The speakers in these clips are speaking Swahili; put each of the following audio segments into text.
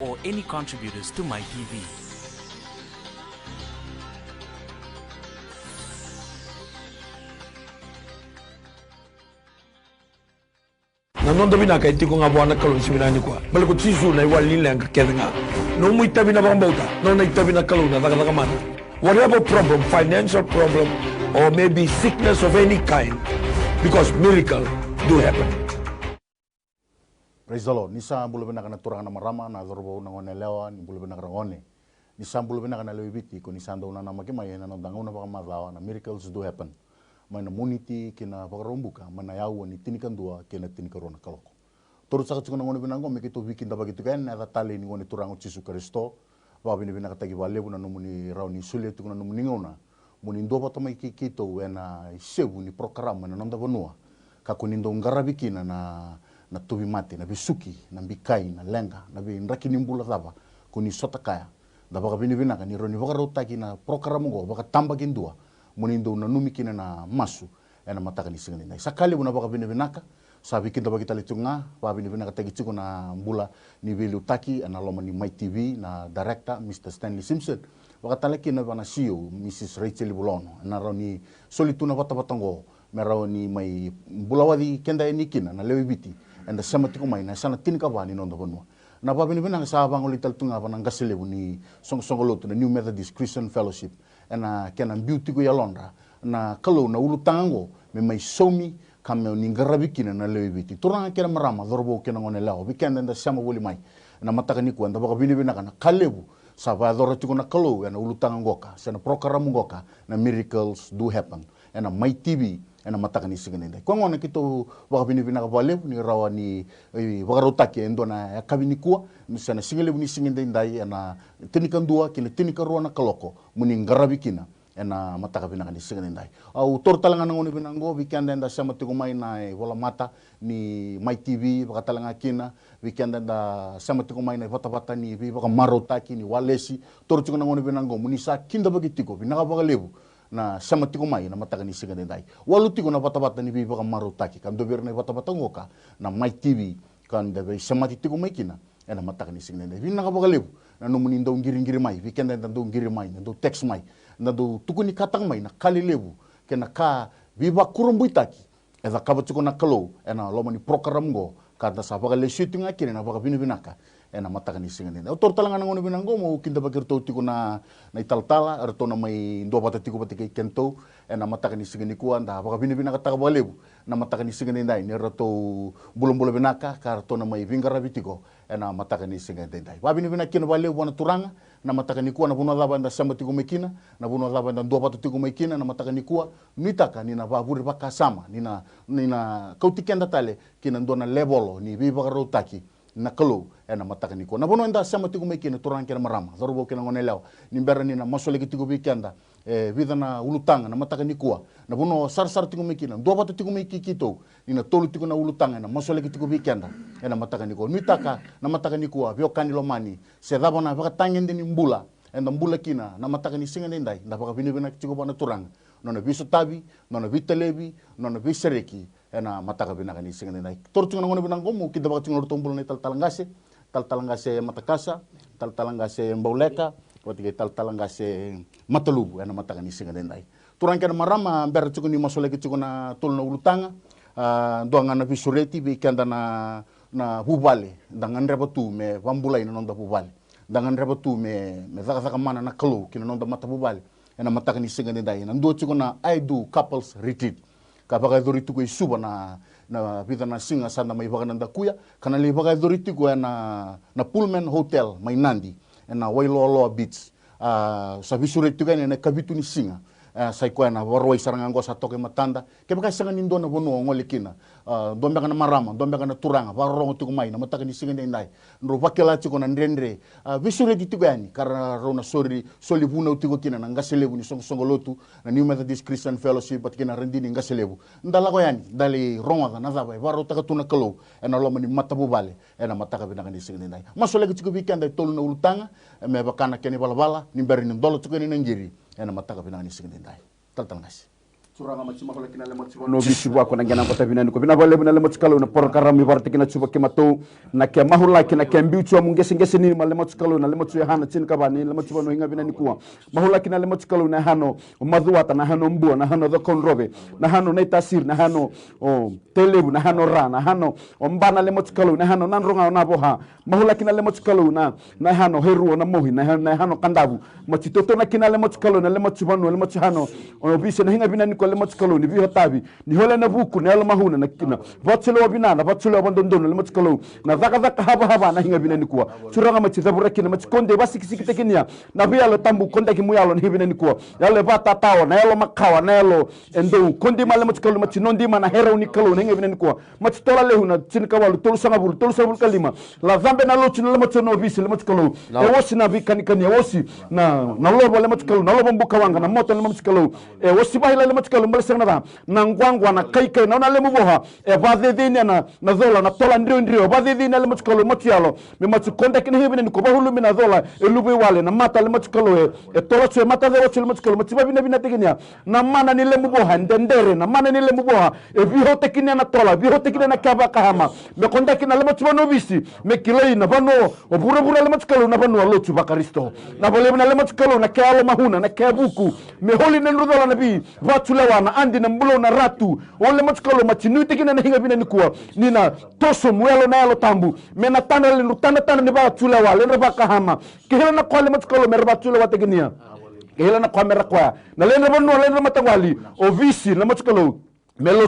or any contributors to My TV. Nanondo bina kay tiko nga buwan kalon si binani ko. Balik ko sisu na iwal nila ang kakeda nga. No mo itabi na bambauta, no na itabi na kalon na taka man. Whatever problem, financial problem, or maybe sickness of any kind, because miracle do happen. Praise the Lord. Nisa bulu bena kana turang na marama na dorbo na ngone lewa ni bulu bena ngone. Nisa bulu bena kana lewibiti ko nisa ndo na namake mai na ndanga una baka madlawa na miracles do happen. Mana muniti kina pakarombuka mana yawa ni tinikan dua kina tinikarona kaloko. Toro saka tsukuna ngone bena ngome kito wikinda bagitu kan na tali ni ngone turang Yesus Kristo. Wa bini bena katagi wale buna numuni rauni sulia tukuna numuni ngona. Muni ndo patama kito wena sebu ni program na nonda bonua. Kakunindo ngarabikina na tubi mate, na bisuki, na bikai, na lenga, na binraki nimbula taba, kuni sota kaya. Da baka bini-bina ka, ni roni baka rotaki na prokaramungo, baka tambakin dua, munindo na numikina na masu, na mataka ni singanin. Sakali muna baka bini-bina ka, sabi kita bagi tali tunga, baka bini-bina ka tagi tsiko na mbula ni Vili Utaki, na loma ni My TV, na director, Mr. Stanley Simpson. Baka talaki na bana CEO, Mrs. Rachel Bulono, na roni solituna bata-batango, merau ni may bulawadi kenda enikina, na lewibiti, anda sama tiko mai na sana tin ka bani nondo bonua na ba bini bina sa bang ulital tunga ba nang gaselebu ni song-songoloto na New Methodist Christian Fellowship na kena beauty ko yalondra na kalau na ulu tango me mai somi kame ni ngarabikina na lewibiti turanga kena marama dorbo kena ngone lao weekend anda sama boli mai na mataka ni ko anda ba bini bina kana kalebu sa ba doro tiko na kalau na ulu tango goka sana program goka na miracles do happen na My TV ena mataka ni singenende ko ngona kito wa bini bina ka bale ni rawa ni wagarotaki endo na kabini kuwa misana singele ni singende ndai ena tinikan dua kile tinika ruana kaloko muni ngarabikina ena mataka bina ka ni singenende ndai au tortalanga ngoni bina ngo weekend enda sama tigo mai na wala mata ni My TV bakatalanga kina weekend enda sama tigo mai na bata ni baka marotaki ni walesi torchuga ngoni bina ngo muni sa kinda bagitiko bina ka bagalebu na sama tiko mai na mataka ni singa dendai walu tiko na bata-bata ni biba maru taki kam dobir na bata-bata ngoka na My TV kan debe sama tiko mai kina na mataka ni singa dendai vinna ka bagalebu na no munindo ngiring-ngiring mai weekend na do ngiring mai na do text mai na do tukuni katang mai na kali lebu kena ka biba kurumbu taki eda kabatiko na kalo na loma ni program go kada sa bagale shooting akire na baga binaka ena mataka ni singa dendai otor talanga ngone binango mo kinda bagir to tiko na italtala arto na may ndo bata tiko pati kay kento ena mataka ni singa ni kuan da baga binaka taka balebu na mataka ni singa dendai ni rato bulong-bulong binaka karto na may vingara bitiko ena mataka ni singa dendai ba binaka kino balebu wana turanga na mataka ni kuan na buno laba nda samba tiko mekina na buno laba nda ndo bata tiko mekina na mataka ni kuan nitaka ni na baburi baka sama ni na kautikenda tale kina ndo na lebolo ni biba rotaki na kalau na mataka ni ko na bono enda sama tigo meki na turang kena marama zorbo kena ngone lao ni mbera ni na masole ki tigo bikenda vida na ulutanga na mataka ni ko na bono sar tigo meki na do bata tigo meki kito ni na tolu tigo na ulutanga na masole ki tigo bikenda na mataka ni ko mitaka na mataka ni ko bio kanilo mani se dabo na baka tangen ni mbula enda mbula kina na mataka ni singa ndai na baka bini tigo bana turang no na biso tabi no na vitalebi no na bisereki ena mataka bina kani singa ndai tortunga ngone bina ngomu kita baka tunga tombol ni taltalangase matakasa taltalangase mbauleka wati taltalangase matalubu ena mataka ni singa ndai turang kana marama ber tukuni masole ki tukuna tulna ulutanga doanga na visureti bi kanda na bubale dangan rebatu me bambulai na nonda bubale dangan rebatu me zaka mana na kalu kina nonda mata bubale ena mataka ni singa ndai na ndo tukuna I do couples retreat kapag dorito ko isuba na vida na singa sana may baga nanda kuya kana li baga dorito ko na Pullman Hotel may Nandi na Wailoaloa Beach sa visurito ko na kabitu ni singa sai ko na waroi sarangan ko sa toke matanda ke baka sanga nindo na bono ngolikina dombe kana marama dombe kana turanga warong tu mai na mataka ni singa ndai ndo bakela tiko na ndendre visurito ko yani karena rona soli buna utiko kina na ngaselebu ni songolotu na New Methodist Christian Fellowship patkina rendini ngaselebu ndala ko yani dali ronga na zaba waro taka tuna kalo ena loma ni matabu bale ena mataka bina ni singa ndai masole tiko weekend tolu na ulutanga me bakana keni balabala ni beri ni dolo tiko ni ngiri ena mataka bina ni singa ndai taltal ngas suranga macima kala kina lemot sibo no bisi wa ko na ngena ko tabina ko bina bale bina lemot kala na por karam mi barti kina chuba kemato na ke mahula kina ke mbiu chua mungese ngese ni ma lemot kala na lemot ya hana chin kabani lemot sibo no hinga bina ni kuwa mahula kina lemot kala na hano madhuata na hano mbua na hano the konrobe na hano na tasir na hano telebu na hano ra na hano mbana lemot kala na hano nan ronga na boha mahula kina lemot kala na hano heru na mohi na hano kandabu machitoto na kina lemot kala na lemot sibo no lemot hano bisi na hinga bina ni ko lemot kala ni biho tabi ni hola na buku na mahuna na kina vatsulo binana vatsulo bandondono lemot kala na zaka haba na hinga bina ni kuwa suranga machita buraki na machikonde basikisiki tekinia na bialo tambu konda ki muyalo ni hibina ni kuwa yale bata tawa na yalo makawa na yalo endo kondi male machikalu machinondi mana hero ni kalu na hinga bina ni kuwa machitola lehu na chinikawalu tolu sabul kalima la zambe na lochu na machono bisi lemot kala wosi na bikani kani wosi na lobo lemot kala na lobo mbuka wanga na moto lemot kala wosi bahila lemot kala mbele na ngwangwa na kai na lemu boha vadedini na zola na tola ndio vadedini lemot kala motialo me machikonda kini hibina ni ko bahulu mina zola elube wale na mata lemot kala tola chwe mata zewa chwe lemot kala machiba bina tekinia na mana ni lemu boha ndendere na mana ni lemu boha biho tekinia na tola biho tekinia na kaba kahama me konda kina lemot no bisi me kilei na bano obura lemot kala na bano lochu bakaristo na bole na lemot kala na kalo mahuna na kabuku me holi na ndola na bi vatulawa na andi na mbulo na ratu o lemot kala machinu tekina na hinga bina ni kuwa nina toso mwelo na yalo tambu me na tanda ni ba tulawa le ba kahama kihela na kwa lemot kala me ba tulawa tekinia kihela na kwa mera kwa na le bano le matangwali o visi lemot kala melo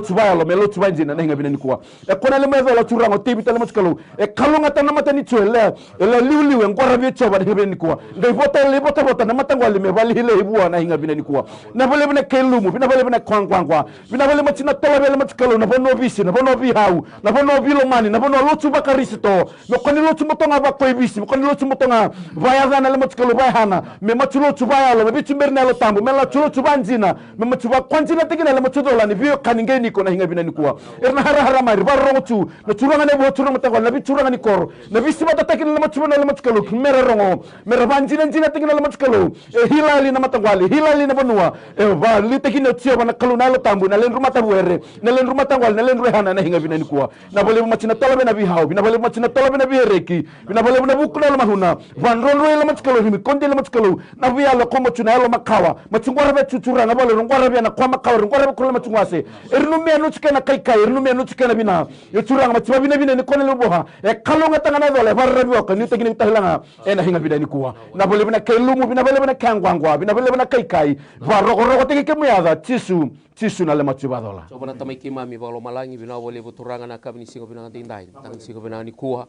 tuba njina na hinga bina ni kuwa kona le mezo la turango tibi tele machkalo kalunga tana mata ni chwele liuliwe ngora bi choba na hinga bina ni kuwa ngai bota na matangwa le mebali hile hibua na hinga bina ni kuwa na bole bina kelumu bina bole bina kwangwa bina bole machina tola bele machkalo na bono bisi na bono bi hau na bono bilo mani na bono lotu bakarisito no koni lotu motonga ba koi bisi koni lotu motonga vaya zana le machkalo vaya hana me machulo tubaya lo be chimberna lo tambu me la chulo tubanjina me machuba kwanjina tegina le machudola ni bio ngeni ko na hinga bina ni kuwa erna hara mari barongotu na turanga ne bo turanga ta na bi turanga ni koro na bi sibata takin na machuna na machkalo mera rongo mera banjina njina takin na machkalo hilali na matangwali hilali na banua ba li takin na tio na kalu na lo tambu na len rumata buere na len rumata ngwali na len rehana na hinga bina ni kuwa na bole machina tolabe na bi hau bina bole machina tolabe na bi hereki bina bole na bukuna la mahuna van ronro la machkalo himi konde la machkalo na bi alo komo tuna lo makawa machungwara be tuturanga bole rongwara be na kwa makawa rongwara be kula machungwase ernume anu chikena kai ernume anu chikena bina yoturanga machwa bina ni kone luboha kalonga tangana dole barrabi waka ni tekini tahlanga na hinga bina ni kuwa na bole bina kelumu bina bole bina kangwangwa bina bole bina kai va rogo teki kemuyada tisu na le machwa dola so bana tamai kimami balo malangi bina bole buturanga na kabini singo bina ndai tang singo bina ni kuwa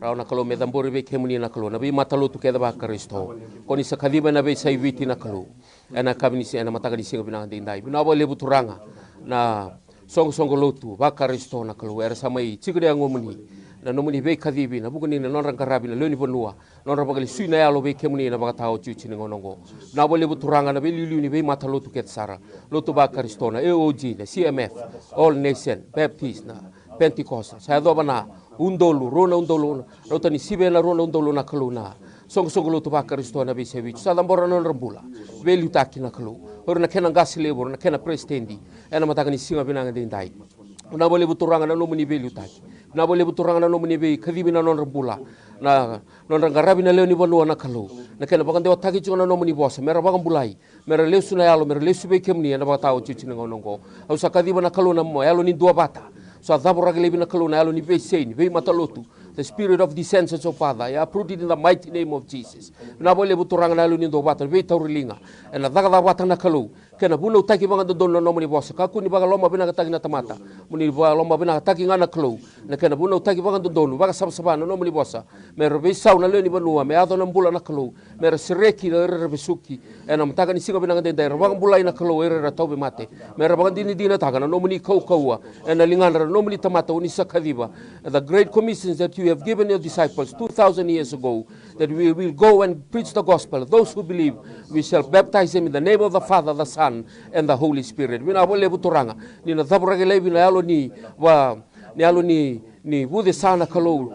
rauna kalo medambori be kemuni na kalo na bi matalo tu keda ba kristo koni sakadiba na be saiviti na kalo ena kabini si ena mataga di singo bina ndai bina bole buturanga na songo lotu bakaristo na kalu era samai chigre ngomuni na nomuni be kadibi na buguni na non rangarabi na loni bonua non rabagali suina ya lo be kemuni na bagatao chuchi ngonongo na bole buturanga na be liliuni be mata lotu ket sara lotu bakaristo na EOG na CMF All Nation Baptist na Pentecost sa do bana undolu rotani sibe na rona undolu na kalu na songo lotu bakaristo na be sewi sa dambora non rambula be lutaki na kalu orna kena gasile borna kena prestendi ena matagani singa binanga dindai na bole buturanga na nomuni be lutaki na bole buturanga na nomuni be kadibina non rambula na non rangarabi na leoni bonua na kalu na kena bagande wataki chona nomuni bosa mera bagambulai mera lesu na yalo mera lesu be kemni na batao chichi ngonongo au sakadiba na kalu na mo yalo ni dua bata so adhaburagile na kalu na yalo ni be sein be matalotu the spirit of descendants of Father I uproot it in the mighty name of Jesus na bole buturanga na yalo ni dua bata be taurilinga ena daga bata na kalu kena buno taki banga dono no muni bosa ka kuni baga lomba bina taki na tamata muni ba lomba bina taki ngana klo na kena buno taki banga dono baga sabsaba no muni bosa me robe sauna leni banua me ado na mbula na klo me resreki na rebesuki ena mtaga ni singa bina ngade dai baga mbula ina klo era tobe mate me baga dini taga no muni kawa ena lingana no muni tamata uni sakadiba the great commissions that you have given your disciples 2000 years ago that we will go and preach the gospel those who believe we shall baptize them in the name of the Father the Son and the Holy Spirit. Bina bole buturanga ni na thaburagele bina yalo ni wa ni yalo ni bude sana kalo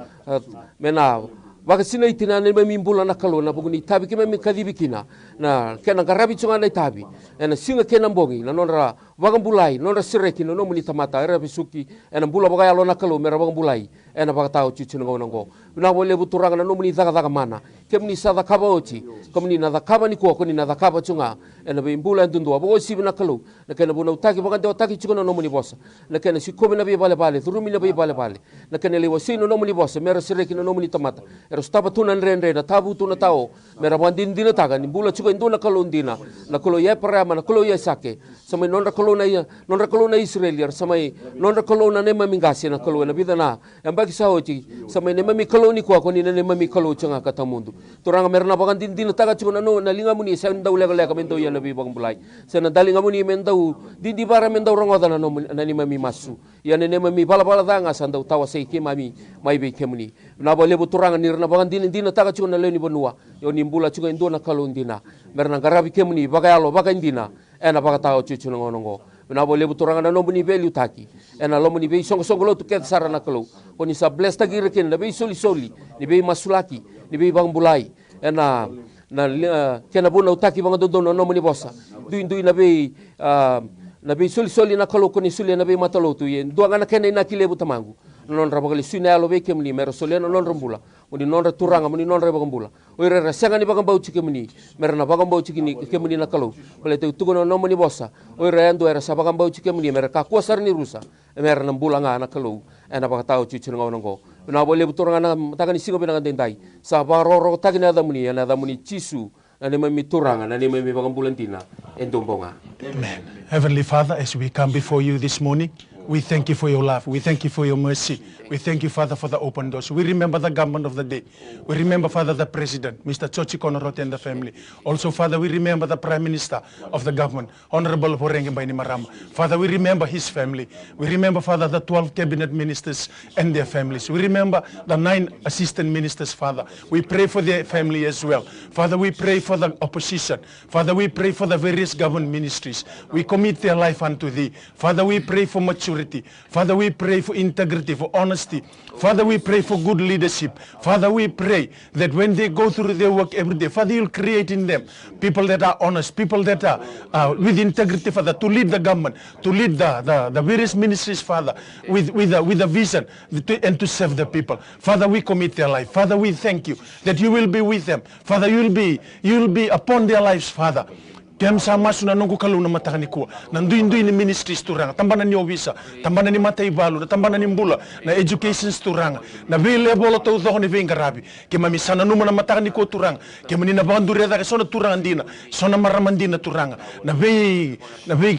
mena wakasina itina ni mimbula na kalo na buguni tabi kime mikadibi kina na kena garabi chunga na tabi na singa kena mbongi na nonra Bagang bulai, non resireki no muni tamata era bisuki ena bula bagai alona kalau mera bagang bulai ena baga tau cucu ngo ngo. Na wole buturanga no muni daga mana. Kemni sada kaba ochi, kemni na da kaba ni ko ni na da kaba chunga ena be bula ndundu abo si bina kalau. Na kena buna utaki baga de utaki chuko no muni bossa. Na kena si kobe na be bale turumi na be bale. Na kena le wasino no muni bossa mera sireki no muni tamata. Era staba tunan rendre na tabu tuna tao mera bandin dina taga ni bula chuko nduna kalau ndina. Na kalau ye parama na kalau ye sake. Samai non kolona Israel samai non kolona ne mami ngasi na kolona bida na ambaki saoti samai ne mami koloni ko ni ne mami kolo changa kata mundu turanga merna bagan din taga chuna no na linga muni sa ndau lega mendo ya nabi bang bulai sa na dalinga muni mendau di bara mendau rongoda na no na ni mami masu ya ne mami bala danga sa ndau tawa sei ke mami mai be kemuni na bole turanga nirna bagan din taga chuna le ni bonua yo ni mbula chuga ndona kalo ndina merna garabi kemuni bagayalo bagandina ena baga tao cucu nongo na bole buturanga na nomuni be liutaki ena lomuni be songo lo tuket sarana kalau koni sa bless tagi reken na be soli ni be masulaki ni be bang bulai ena na kena bona utaki bang dodo no nomuni bossa duin na be soli na kalau koni suli na be matalo tu yen duanga na kena na kile butamangu non rabagali sunelo be kemni mero solena non rambula muni non turanga muni non rebagambula oire rasanga ni bagambau chikemni merna bagambau chikini kemni na kalau pale tu tugono no muni bossa oire ando era sabagambau chikemni merka kuasar ni rusa merna mbulanga na kalau ena bagatau chichunga onongo na bole buturanga na tagani sigo benanga dendai sa baroro tagina da muni chisu na ne mami turanga na ne mami bagambulantina endombonga. Amen. Heavenly Father, as we come before you this morning, we thank you for your love. We thank you for your mercy. We thank you, Father, for the open doors. We remember the government of the day. We remember, Father, the President, Mr. Chochi Konorote and the family. Also, Father, we remember the Prime Minister of the government, Honorable Horenge Bainimarama. Father, we remember his family. We remember, Father, the 12 cabinet ministers and their families. We remember the 9 assistant ministers, Father. We pray for their family as well. Father, we pray for the opposition. Father, we pray for the various government ministries. We commit their life unto thee. Father, we pray for maturity. Father, we pray for integrity, for honesty. Father, we pray for good leadership. Father, we pray that when they go through their work every day, Father, you'll create in them people that are honest, people that are with integrity, Father, to lead the government, to lead the various ministries, Father, with a vision and to serve the people. Father, we commit their life. Father, we thank you that you will be with them. Father, you will be upon their lives, Father. Kem sama suna nunggu kalau na matahani kuwa. Nanduin ni ministries turanga. Tambana ni obisa. Tambana ni mata ibalu. Tambana ni mbula. Na education turanga. Na vile bolo tau doho ni venga rabi. Kema misana numa na matahani kuwa turanga. Kema ni na banduri ada sona turanga dina. Sona maramandina turanga. Na vei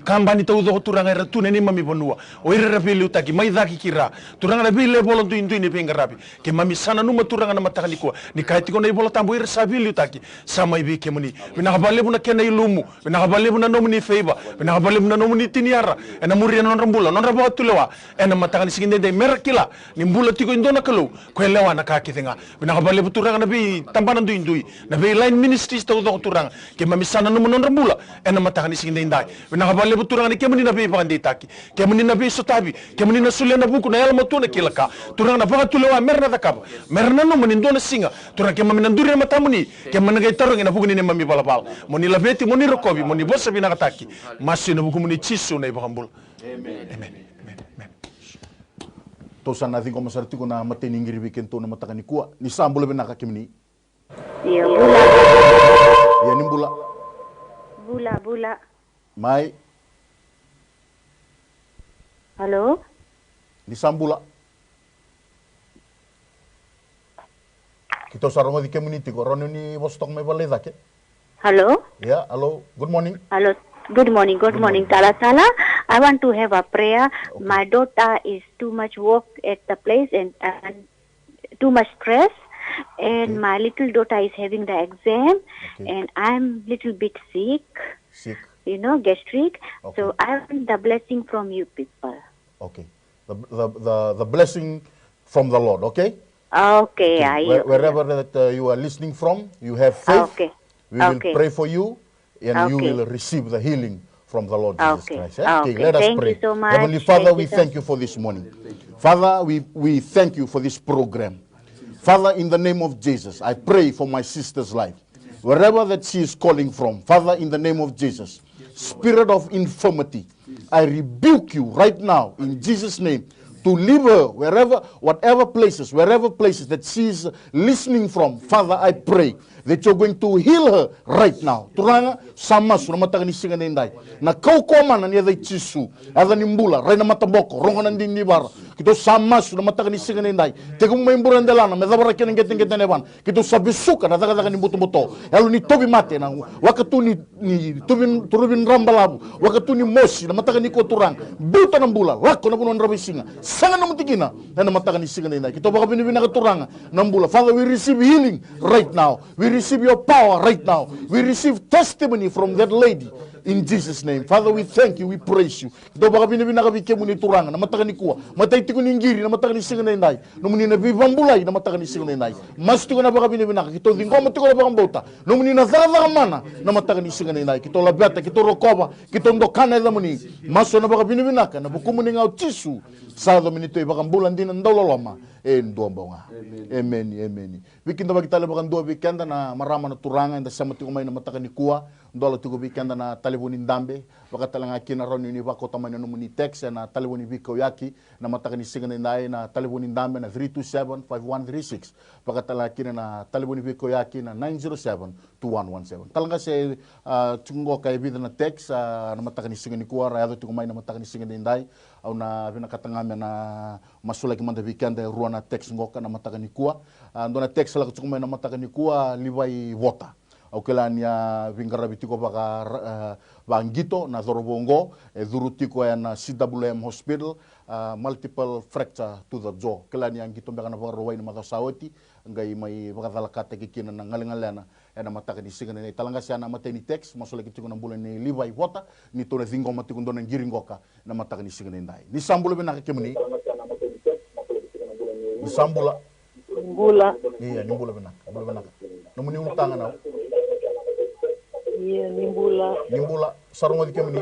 kambani tau doho turanga era tune ni mami bonua. O ira rabi utaki mai daki kira. Turanga na vile bolo duin ni venga rabi. Kema misana numa turanga na matahani kuwa. Ni kaiti kona ibolo tambo ira sabi utaki. Sama ibi kemuni. Vinakabale buna kena ilumu. Vinakabale buna nomuni feiba. Vinakabale buna nomuni tiniara. Ena muria non rambula. Non rabawa tulewa. Ena matahani sikinde de merakila. Nimbula tiko indona kalau. Kuelewa na kaki tenga. Vinakabale buturanga na bi tambana duin. Na bi line ministries tau doho turanga. Kema misana numa non rambula. Ena matahani sikinde indai. Vinakabale buturanga ni kemuni na bi pagandi taki. Kemuni na bi sotabi. Kemuni na sulia na buku na yalma tuna kilaka. Turanga na baga tulewa merna dakaba. Merna no menindona singa. Turanga kema minanduri na matamuni. Kema nagai tarong ina buku ni mami balabal. Moni labeti moni rokobi moni bosa binakataki. Masu na buku moni chisu na ibakambul. Amen. Tosa na thingo masartiko na mateningiri wikento na matakani kuwa. Ni sambula binaka kimni. Iya bula. Ya nimbula. Bula. Mai. Halo? Ni sambula. Kita sarongo di community ko rono ni Vostok may baleda ke. Halo? Yeah, hello. Good morning. Hello. Good morning. Tala. I want to have a prayer. Okay. My daughter is too much work at the place and too much stress. And okay. My little daughter is having the exam. Okay. And I'm little bit sick. Sick. You know, gastric. Okay. So I want the blessing from you people. Okay. The blessing from the Lord, okay? Okay. Wherever that you are listening from, you have faith. Okay. We will pray for you and you will receive the healing from the Lord Jesus Christ. Okay, let us thank pray. You so much. Heavenly Father, we thank you for this morning. Father, we thank you for this program. Father, in the name of Jesus, I pray for my sister's life. Wherever that she is calling from, Father, in the name of Jesus, spirit of infirmity, I rebuke you right now in Jesus' name to leave her whatever places that she's listening from. Father, I pray that you're going to heal her right now. Turanga sama su na matagani singa nendai. Na kau komana ni ada chisu, ada nimbula, reina mataboko, rongo nanding ni bara. Kito sama su na matagani singa nendai. Tegum maimburan delana, medabara kenen geteng evan. Kito sabisuka na daga ni buto. Elu ni tobi mate na wakatu ni turubin rambalabu, wakatu ni mosi na matagani ko turang. Buta nambula, lako na punon rabi singa. Sanga na mutikina na matagani singa nendai. Kito baka binibina katuranga nambula. Father, we receive healing right now. We receive your power right now. We receive testimony from that lady in Jesus' name. Father, we thank you, we praise you. Kito baka binibina kabike muni turanga na matagani kuwa. Matay tiko ninggiri na matagani singa nendai. Numuni na bibambulay na matagani singa nendai. Mas tiko na baka binibina kito dingko matiko na baka bauta. Numuni na zara mana na matagani singa nendai. Kito labeta, kito rokoba, kito ndokana eda muni. Maso na baka binibina ka na bukumuni ngau tisu. Sada minito ibakang bulan din ang lama. Dua nga. Amen. Weekend ba kita lebakan dua weekend na marama na turangan da sama tikumay na matakan ni kuwa. Dola tigo weekend na talibunin dambe. Baka talang akin na ron yun iba ko tamay na numuni text na talibunin biko yaki na matakan ni singa na talibunin dambe na 327-5136. Baka talang akin na talibunin biko yaki na 907-2117. Talang kasi tunggo kay bida na text na matakan ni singa ni kuwa. Rayado tikumay na matakan ni singa nindai. Au na vinakatangame na masula kimanda weekend ruana text ngoka na matakan ni kuwa. Ando na text la kutsukuma na matakan ni kuwa liwai wota. Au kelania vingarabitiko baka bangito na zorobongo durutiko ya na CWM hospital multiple fracture to the jaw. Kelania ngito baka na barowai na matasawati ngai mai baka dalakate kikina na ngalengalana na mataka ni singa ni talanga siya na matay ni text masula kitiko na bulan ni liwai wota ni to na zingo matikundo na giringoka na mataka ni singa ni ndai ni sambulo be nakakimni ni sambula Nimbula. Iya, nimbula benak. Namun ni utang na. Iya, nimbula. Nimbula sarungo di kemni.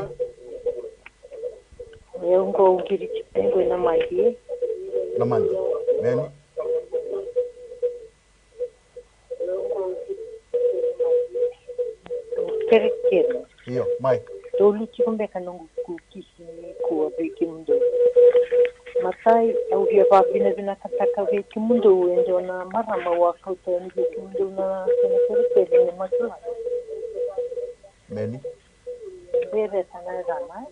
Yung ko kiri ko na mati. Naman. Men. Kere. Iyo, mai. Tolu chikombe kanongo kukisi ko abekimundo. Matai au dia pa bina kataka ve kimundo endo na marama wa kauta ni kimundo na kere ni masula. Meni. Bebe sana rama.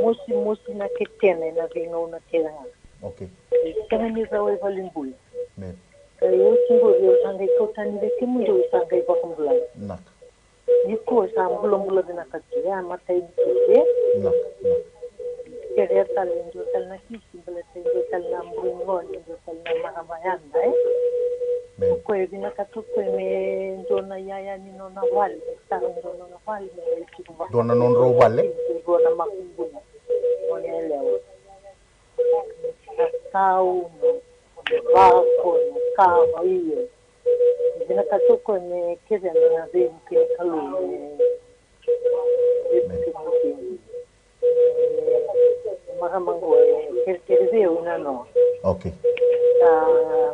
Mosi na ketene na vinga una tela. Okay. Kama ni zawe valimbul. Men. Yo singo yo sanga kauta ni kimundo sanga iba kumbula. Nak. Niko sa mbula bina katia matai ni Nak. Kaya talin jo tal na kisi bala jo tal na mbungon jo tal na makabayan dai ko e bina katu ko me do na yaya ni no na wal ta no na wal me ki ba do na non ro wale do na makumbuna on elewo kau ba ko ka iyo bina katu ko me kede na de ki kalu Makamanggo kere una no. Okay.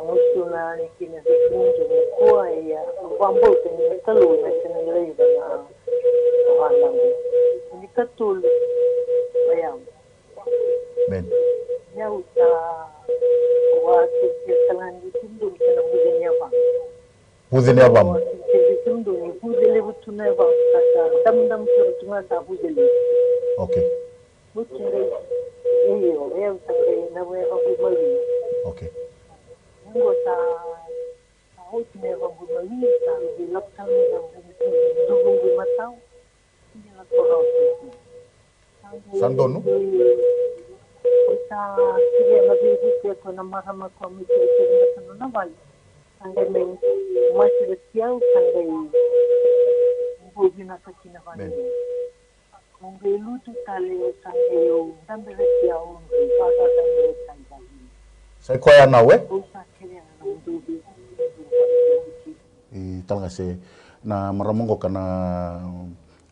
Musu na ni kina zikunjo kwa ya kwambo ni kalu na kinalei na wala. Ni katul bayam. Men. Ya uta wa kisalandi tundu kana bugenya ba. Buzenya bam. Tundu ni buzele butuna ba kata dam tunga ta buzele. Okay. Butire iyo eu também na web bumali. Okay. Ngo ta ne ba bumali ta di laptang na dungu matau. Ni la koro. Sandono. Ta kire na bi ko na mahama ko mi ke na bali. Angay men mas retiao angay bugina sa kinabali. Kung luto tali sangyo dambe retiao baka dambe sangyo. Sa ko ya nawe? Usa kire na dubi. Talanga se na maramongo kana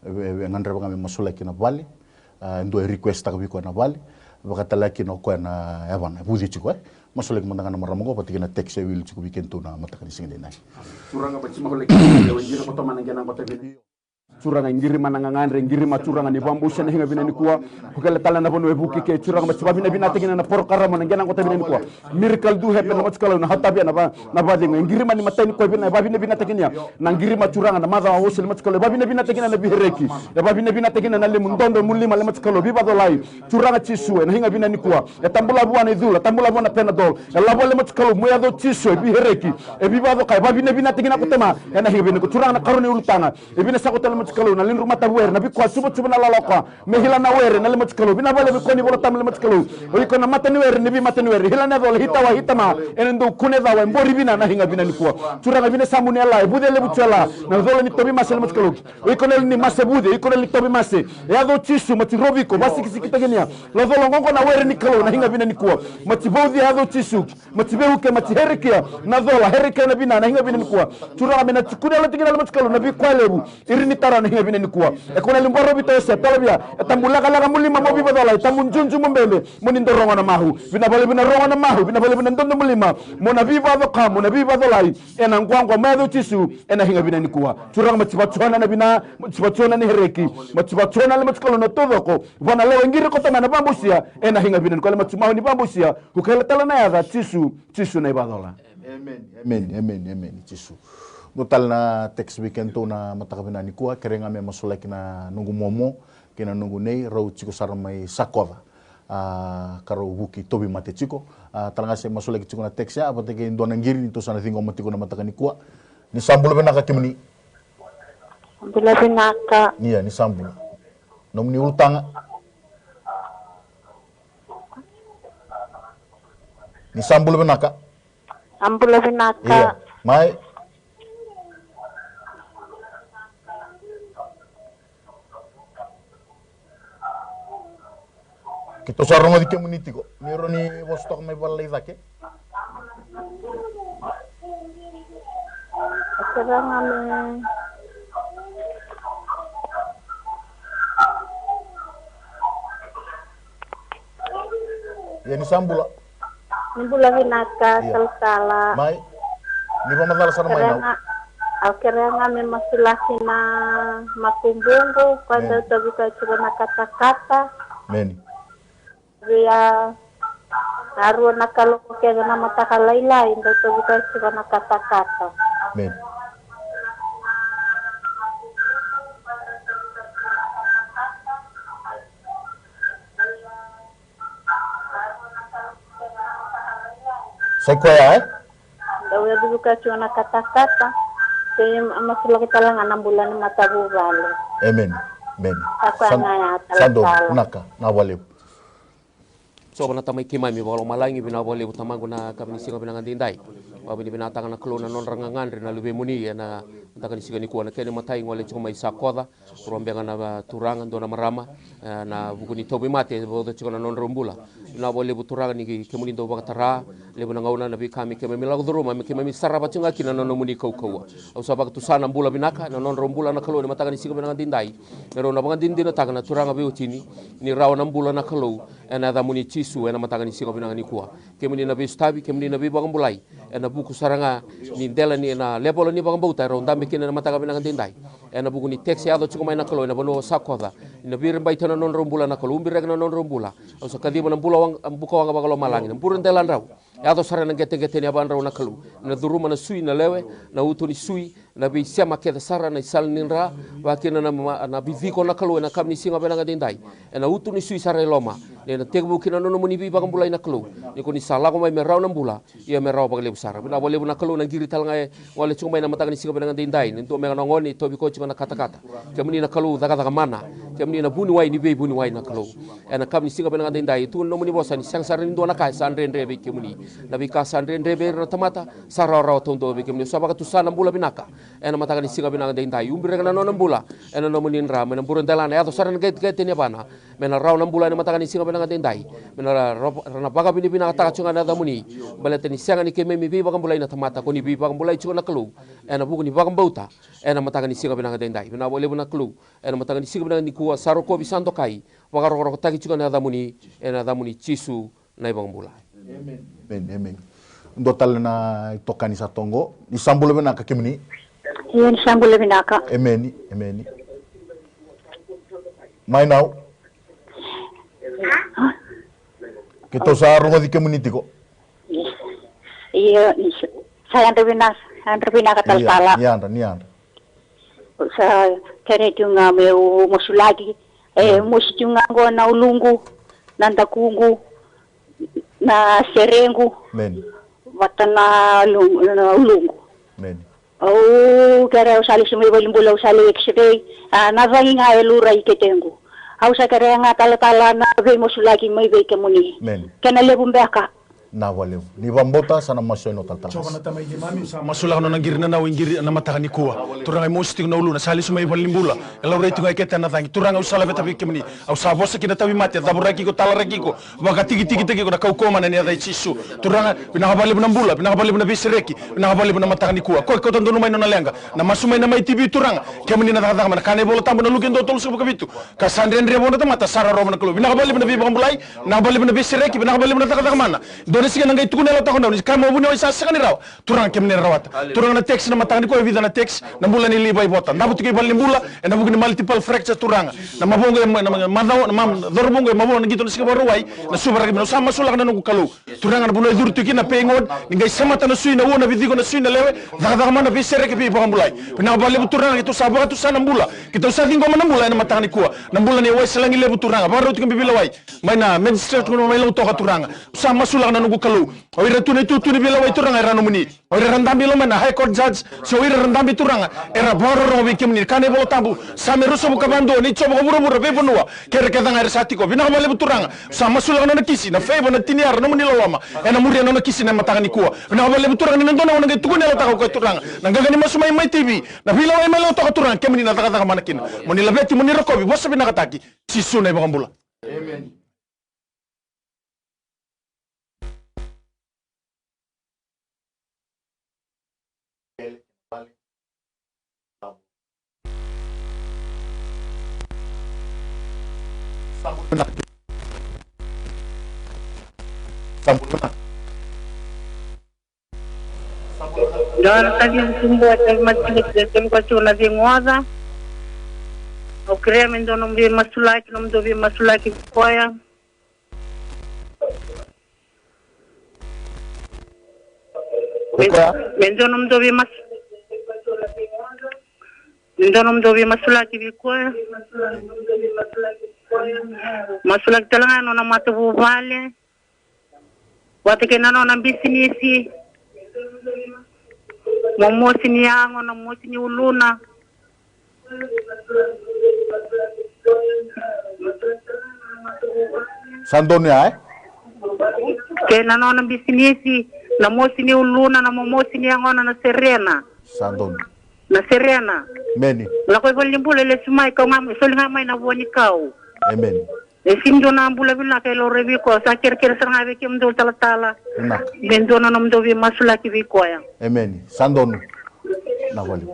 ngandre banga masula kina bali. Ndo request ta ko na bali. Baka talaki no ko na yaban buzi chiko masula ki mandanga na maramongo pati kina text will chiko weekend to na matakani singa dinai. Suranga pa chima ko leki, yo jira ko to manangana ko te curanga ngirima nangangandre ngirima curanga ni bambusha na hinga binani kuwa hukale tala na bono ebuki ke curanga machiba bina tegina na porkarama na ngena kota binani kuwa miracle do happen na machikala na hatabi na ba dinga ngirima ni matani ko bina bina tegina na ngirima curanga na madha wa na machikala bina tegina na bihereki ya bina tegina na lemundondo mulima le machikala biba dolai curanga chisue na hinga binani kuwa ya tambula bwana idula tambula bwana penadol ya labo le machikala muya do chisue bihereki e biba do kai bina tegina kutema ya na hinga binani curanga na karuni ulutanga e bina sakotela kalau na lin rumah tabuer nabi kwa subuh na lalakwa mehila na were na lemat kalau bina bale bikoni bola tam lemat kalau oi kona matan were nabi matan were hila na dol hitawa hitama enendo kune dawa mbori bina na hinga bina ni kwa curanga bina samune ala bude le bucela na dol ni tobi masel lemat kalau oi kona ni mase bude oi kona ni tobi mase ya do chisu mati robiko basi kisikita genia la dol ngongo na were ni kalau na hinga bina ni kwa mati bodi ya do chisu mati beuke mati herikia na dola herikia na bina na hinga bina ni kwa curanga bina chukune la tigina lemat kalau nabi kwa lebu irini tara hinga bina ni kuwa e kona limboro bito se talabia tambula kala mulima mo biba dola tamunjunju mbembe munindo rongo na mahu bina bale bina rongo na mahu bina bale bina ndondo mulima mona biba do kamu na biba dola ena ngwangwa medo chisu ena hinga bina ni kuwa turang machibachona na bina machibachona ni hereki machibachona le machikolo no todoko wana lewe ngiri kota na bambusia ena hinga bina ni kwa machimahu ni bambusia kukela tala na ya chisu na ibadola amen chisu Total na text weekend to na matakabina ni kuha kerenga me masulai kina nunggu momo kina nunggu nei rau chiko saramai sakova karo buki tobi mate chiko talanga se masulai chiko na text ya apate ke indona ngiri ni to sana thingo matiko na matakani kuha ni sambula benaka kimni sambula benaka iya ni sambula nomni ultanga ni sambula benaka iya mai Kita sarong di community ko. Meron ni Vostok may balay zake. Sarang amin. Ya ni sambula. Ni bula binaka salsala. Mai. Ni ba madala sa may na. Akhirnya kami masih lagi na makumbungu kada tabuka coba na kata-kata. Meni. Dia naruh nakalo kaya na matakalaylay ndo tabuka coba na kata-kata. Meni. Saya kuya Daw ya dibuka coba na kata-kata. Kaya masih kita lang 6 bulan na matabubalo. Amen. Amen. Sando naka nawalib. So bana tamay kimay mi bolo malangi binawali utamago na kabinisinga binangan dindai. Babini binatanga na klona non rangangan na lube muni na taka nisiga ni kuana kene matai ngole chuma isakoda rombenga na turangan dona marama na buguni tobi mate bodo chuna non rombula. Na bole buturanga ni kemulindo bakatara le bana ngauna na bikami keme milago roma keme mi saraba chunga kina no muni kau kau. Au sabak tusana mbula binaka na non rombula na klona mataka nisiga binangan dindai. Pero na bangan dindina taka na turanga beutini ni rawa na mbula na kalo na da muni su ena matanga ni singo binanga ni kuwa kemuni na bistabi kemuni na bibang bulai ena buku saranga ni dela ni na level ni bang bauta ro ndambe kina na matanga binanga dindai ena buku ni teksi ado chiko mai na kalo ena bono sakoda ina bir bai tana non rombula na kalo umbir na non rombula o sa kadi bona bula wang buka wang bagalo malangi na purun delan raw ado sarana gete ni aban raw na kalo na duruma na sui na lewe na utu ni sui na bi siama keda sara na sal ninra wa kina na biviko na kalo na kam ni singo binanga dindai ena utu ni sui sara loma na tegbu kina no muni bi bagam bulai na kalo ni ko ni sala ko mai merau na bula ia merau bagle besar bina boleh na kalo na giri talanga ngole chung mai na matanga ni singa benanga dindai ni to menga ngoni to bi ko chima na kata-kata kemuni na kalo daga mana kemuni na buni wai ni be buni wai na kalo ena kam ni singa benanga dindai tu no muni bosan sang sarin do na kai sanren rebe kemuni na bi ka sanren rebe na tamata sarau rau tondo be kemuni so baka tu sana bula binaka ena matanga ni singa benanga dindai umbire na no bula ena no muni nra mena burun dalana ya to saran get ni bana mena rau na bula ni matanga ni singa benanga dindai menara rana baga bini bina kata chunga na damuni balete ni sianga ni keme mi bi bagam bulai na tamata ko ni bi bagam bulai chunga na kelu ena buku ni bagam bauta ena matanga ni singa bina dendai bina boleh bina kelu ena matanga ni singa bina ni kuwa saroko bisanto kai baga ro taki chunga na damuni ena damuni chisu na bagam bulai amen total na tokani sa tongo ni sambule bina ka kimni iya ni sambule bina ka amen Mai nau. Kita sa rungo di community ko. Iya, saya Andrewina Kataltala. Iya, iya. Sa kene tunga meu mosulagi. Musi tunga go na ulungu, nandakungu, na serengu. Men. Watana ulungu. Men. Oh, kare usali sumay balimbula usali x-ray. Navangi nga elura iketengu. Hausa kare nga tala na ve mosulagi may ve kemuni. Men. Kena lebumbeka. Na walew. Ni bambota sana maso no taltalas. Coba na tamay di mami sa masula no nangiri na ingiri na mata ni kuwa. Turang ay mosting na uluna sali sumay balimbula. Elaw rito nga iketa na tangi. Turang usala beta bikemni. Au sa bosa kina tabi mate daburaki ko talaraki ko. Waga tigi ko na kaukoma na niya dai chisu. Turang pinakabali na bula, pinakabali na bisireki, pinakabali na mata ni kuwa. Ko tanto no may no nalenga. Na masumay na may TV turang. Kemni na daga man kane bola tambo na lukin do tol subu kabitu. Ka sandren rebo na mata sara ro na kulo. Pinakabali na bibang bulay, pinakabali na bisireki, pinakabali na daga mana. Siga nangay tukun nela takon daw ni kamo bunyo isa sa kaniraw turang kemne rawat turang na text na matang ko evida na text na mula ni libay bota nabuti kay balimbula e nabugi ni multiple fracture turang na mabongo madaw na dorbongo mabongo na gito na siga baruway na super na sama sulak na nung kalu turang na bunoy durtu na pengod ni ngay samata na suy na wona bidigo na suy na lewe daga man na bisere ke pi pangambulay pinabali bu turang ito sabaga to sana mbula kita sa dingo man mbula na matang ni kuwa na mbula ni way salangi lebu turang baro tikam bibilaway may na magistrate ko may law to ka turang sama sulak na nung kalu oira tuni bilaway turang era nomuni oira randambi lo mana high court judge so oira randambi turang era boro ro bikim ni kane bolo tambu same ruso bu kabando ni chobo buru be bonua kere kedang era satiko bina male turang sama sulak na kisi na febo na tiniar nomuni lo lama ena muri na kisi na matangani kuwa bina male turang ni ndona wona ngetuko nela tako ko turang nanga gani masumay may tv na bilaway malo to turang kemni na taka manakin moni labeti moni rokobi bosa bina kataki sisu na ibangambula amen. Dan tadi yang sumbu ada masjid dan kacuna di ngoza. Okre mendonom di masulaki nom do di masulaki koya. Mendonom do di masulaki di koya. Masulaki talanga no na matu vale. Wate ke nano na bisinisi. Momosi ni yango na momosi ni uluna. Sandoni ay? Ke nano na bisinisi na momosi ni uluna na momosi ni yango na serena. Sandoni. Na serena. Meni. La ko balimbula le sumai ka ngam solinga mai na boni kau. Amen. Sindo na ambula bila kay lo rebi ko sa kir sa nga be kim do tala bendo na nom do bi masula ki bi ko ya amen sandon na wali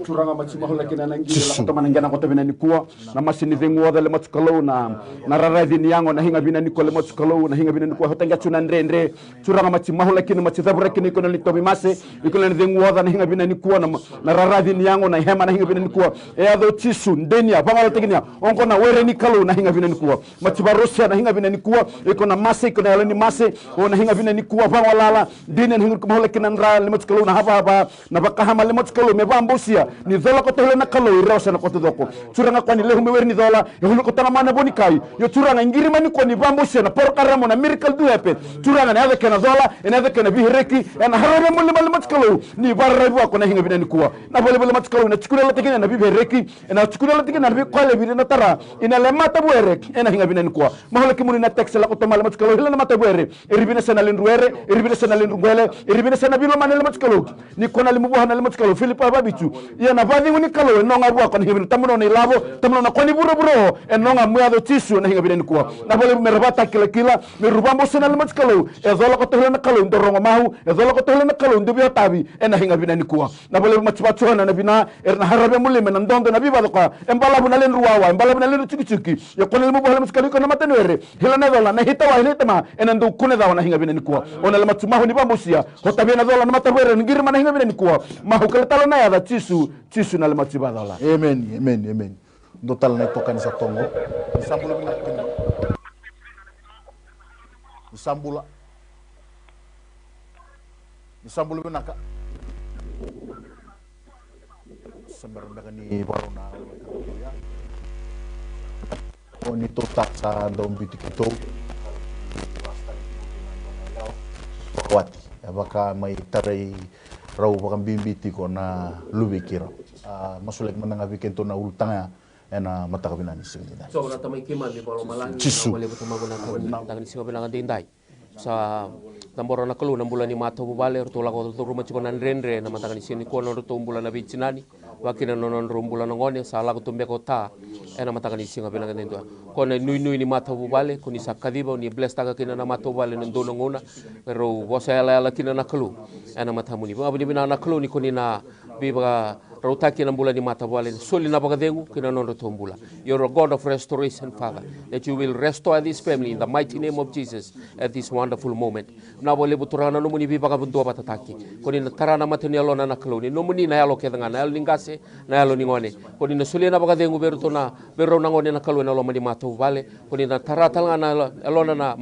turanga matsi mahula kina nangi la kota manangana kota bina ni kuwa na masini vengu wada le matsukalo na rarazi ni yango na hinga bina ni ko le matsukalo na hinga bina ni ko hotanga tuna ndre turanga matsi mahula kina matsi dabra kina ko ni tobi mase iko le vengu wada na hinga bina ni kuwa na rarazi ni yango na hema na hinga bina ni kuwa e ado tisu ndenia bangala teginia onko na were ni kalo na hinga bina ni kuwa matsi barosia na hinga bina ni kuwa iko na mase iko na ni mase o na hinga bina ni kuwa bangala dinen hinga ko mahula kina ndra le matsukalo na haba na bakahama le matsukalo me bambosia ni dola ko tole na kalo irasa na ko doko curanga ko ni le humbe wer ni dola yo hulu ko tana mana boni kai yo curanga ngiri mani ko ni bambosia na por karamo na miracle du epe curanga na ave kana dola ena ave kana bihireki ena harore mulle mal matsukalo ni barra bu ko na hinga bina ni kuwa na bole matsukalo na chukura la tegena na bihireki ena chukura la tegena na bi kwale bi na tara ina le mata bu erek ena hinga bina ni kuwa mahola kimuni na text la ko to mal matsukalo hila na mata bu ere iribina sana lindruere iribina sana lindruele iribina sana bilo manele matsukalo ni kona limu bu hanale matsukalo Philippe Babichu ya na badi woni kalo enonga bua ko hibin tamuno ni labo tamuno na koni buro enonga muado tisu na hinga binen ko na bole merbata kila merubambo sena le matkalo e zola ko tohle na kalo ndorongo mahu e zola ko tohle na kalo ndubi tabi na hinga binen ko na bole matchbacho na bina erna harabe mulime na ndondo na biba ko embala bu na len ruwawa embala bu na len chiki ya koni mu bohle matkalo ko na matenwere hila na dola na hitawa hilitema enandu kune dawa na hinga binen ko ona le matsumahu ni bambusia hotabe na dola na matawere ngirma na hinga binen ko mahu kala tala na ya tisu na le matsiba dola amen Dotal na itokan sa tongo. Isambula binakin. Isambula binaka. Sebenarnya ni baru na. O nito tak sa daun bitik ito. Wati. Baka may taray raw bakang bimbiti ko na lubikira. Masulik man nga weekend to na ultanga na matakabinan ni Singida. So na tamay kiman di balo malangi Chisu. na wala tumago na tangan ni singa binang dinday. Sa tamboro na kalu ng bulan ni Mato Bubale tula ko to rumah chiko nan renre na matangan ni sini ko no to bulan na bitsinani wakina nonon rumbulan ngone sa lago tumbe ko ta na matangan ni singa binang dinday. Ko na nui ni Mato Bubale ko ni sakadiba ni bless taga kina na Mato Bubale ng dono ngona pero wasa ala kina na kalu na matamuni. Ba binang na kalu ni ko ni na biba Rautaki na mbula ni Mata Bubale soli na bagadengu kina nono tombula. You're a God of restoration, Father, that you will restore this family in the mighty name of Jesus at this wonderful moment. Na bole buturana no muni biba kabuntua batataki. Koni na tarana mateni alona na kaloni no muni na yalo kedanga na yalo ningase na yalo ningone. Koni na soli na bagadengu beru na ngone na kaloni aloma ni Mata Bubale. Koni na taratal na alona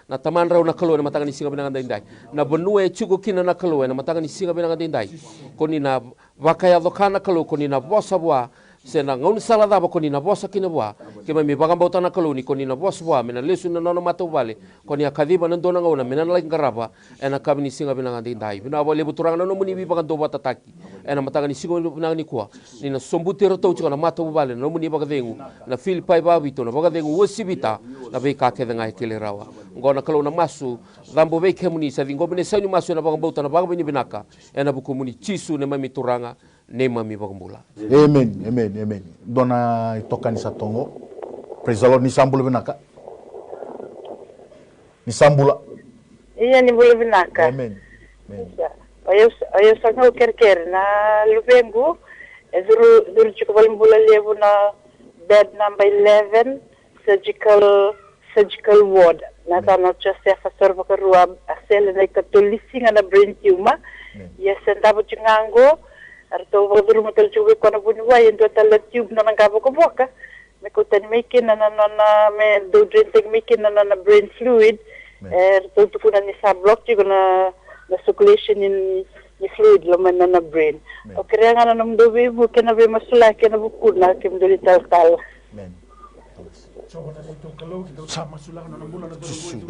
na taman raw na kaloni matangan ni singa binang dindai. Na benue chugo kina na kaloni na matangan ni singa binang dindai. Koni na wakaya dokana kalau koni na bosa bua sena ngaun sala daba koni na bosa kina bua kema mi bagam bauta na kalau ni koni na bosa bua mena lesu na nono Mata Bubale koni akadiba na dona ngauna mena lain garaba ena kabini singa binang dindai bina bole buturang na no muni bi bagam doba tataki ena mataga ni singa binang ni kuwa ni na sombutero tau chika na Mata Bubale no muni bagadengu na Filipai babito na bagadengu wasibita na be ka ke denga kele rawa ngona kalau na masu dambo be kemuni sa dingo bene sanyu masu na bagam bauta na bagam ni binaka ena buku muni chisu ne mami turanga ne mami bagambula. Amen. Dona itokan sa tongo. Praise the Lord, ni sambula binaka. Ni sambula. Iya ni bula binaka. Amen. Ayo sangat ker na lubengu. Duru cukup balim bula lebu na bed number 11 surgical ward. Na tanah Joseph Asorba kerua asal na ikatulisi na brain tumor. Yes, sentaba cungango. Arto bagduru matal chubi ko na bunwa yendo tala tube na nangabo ko boka me ko tan making na me do drink making na brain fluid to kuna ni sa block chigo na circulation in ni fluid lo man na brain o kaya nga na namdo be bu kana be masula kana bu kuna kim do tal sama sulang na bulan na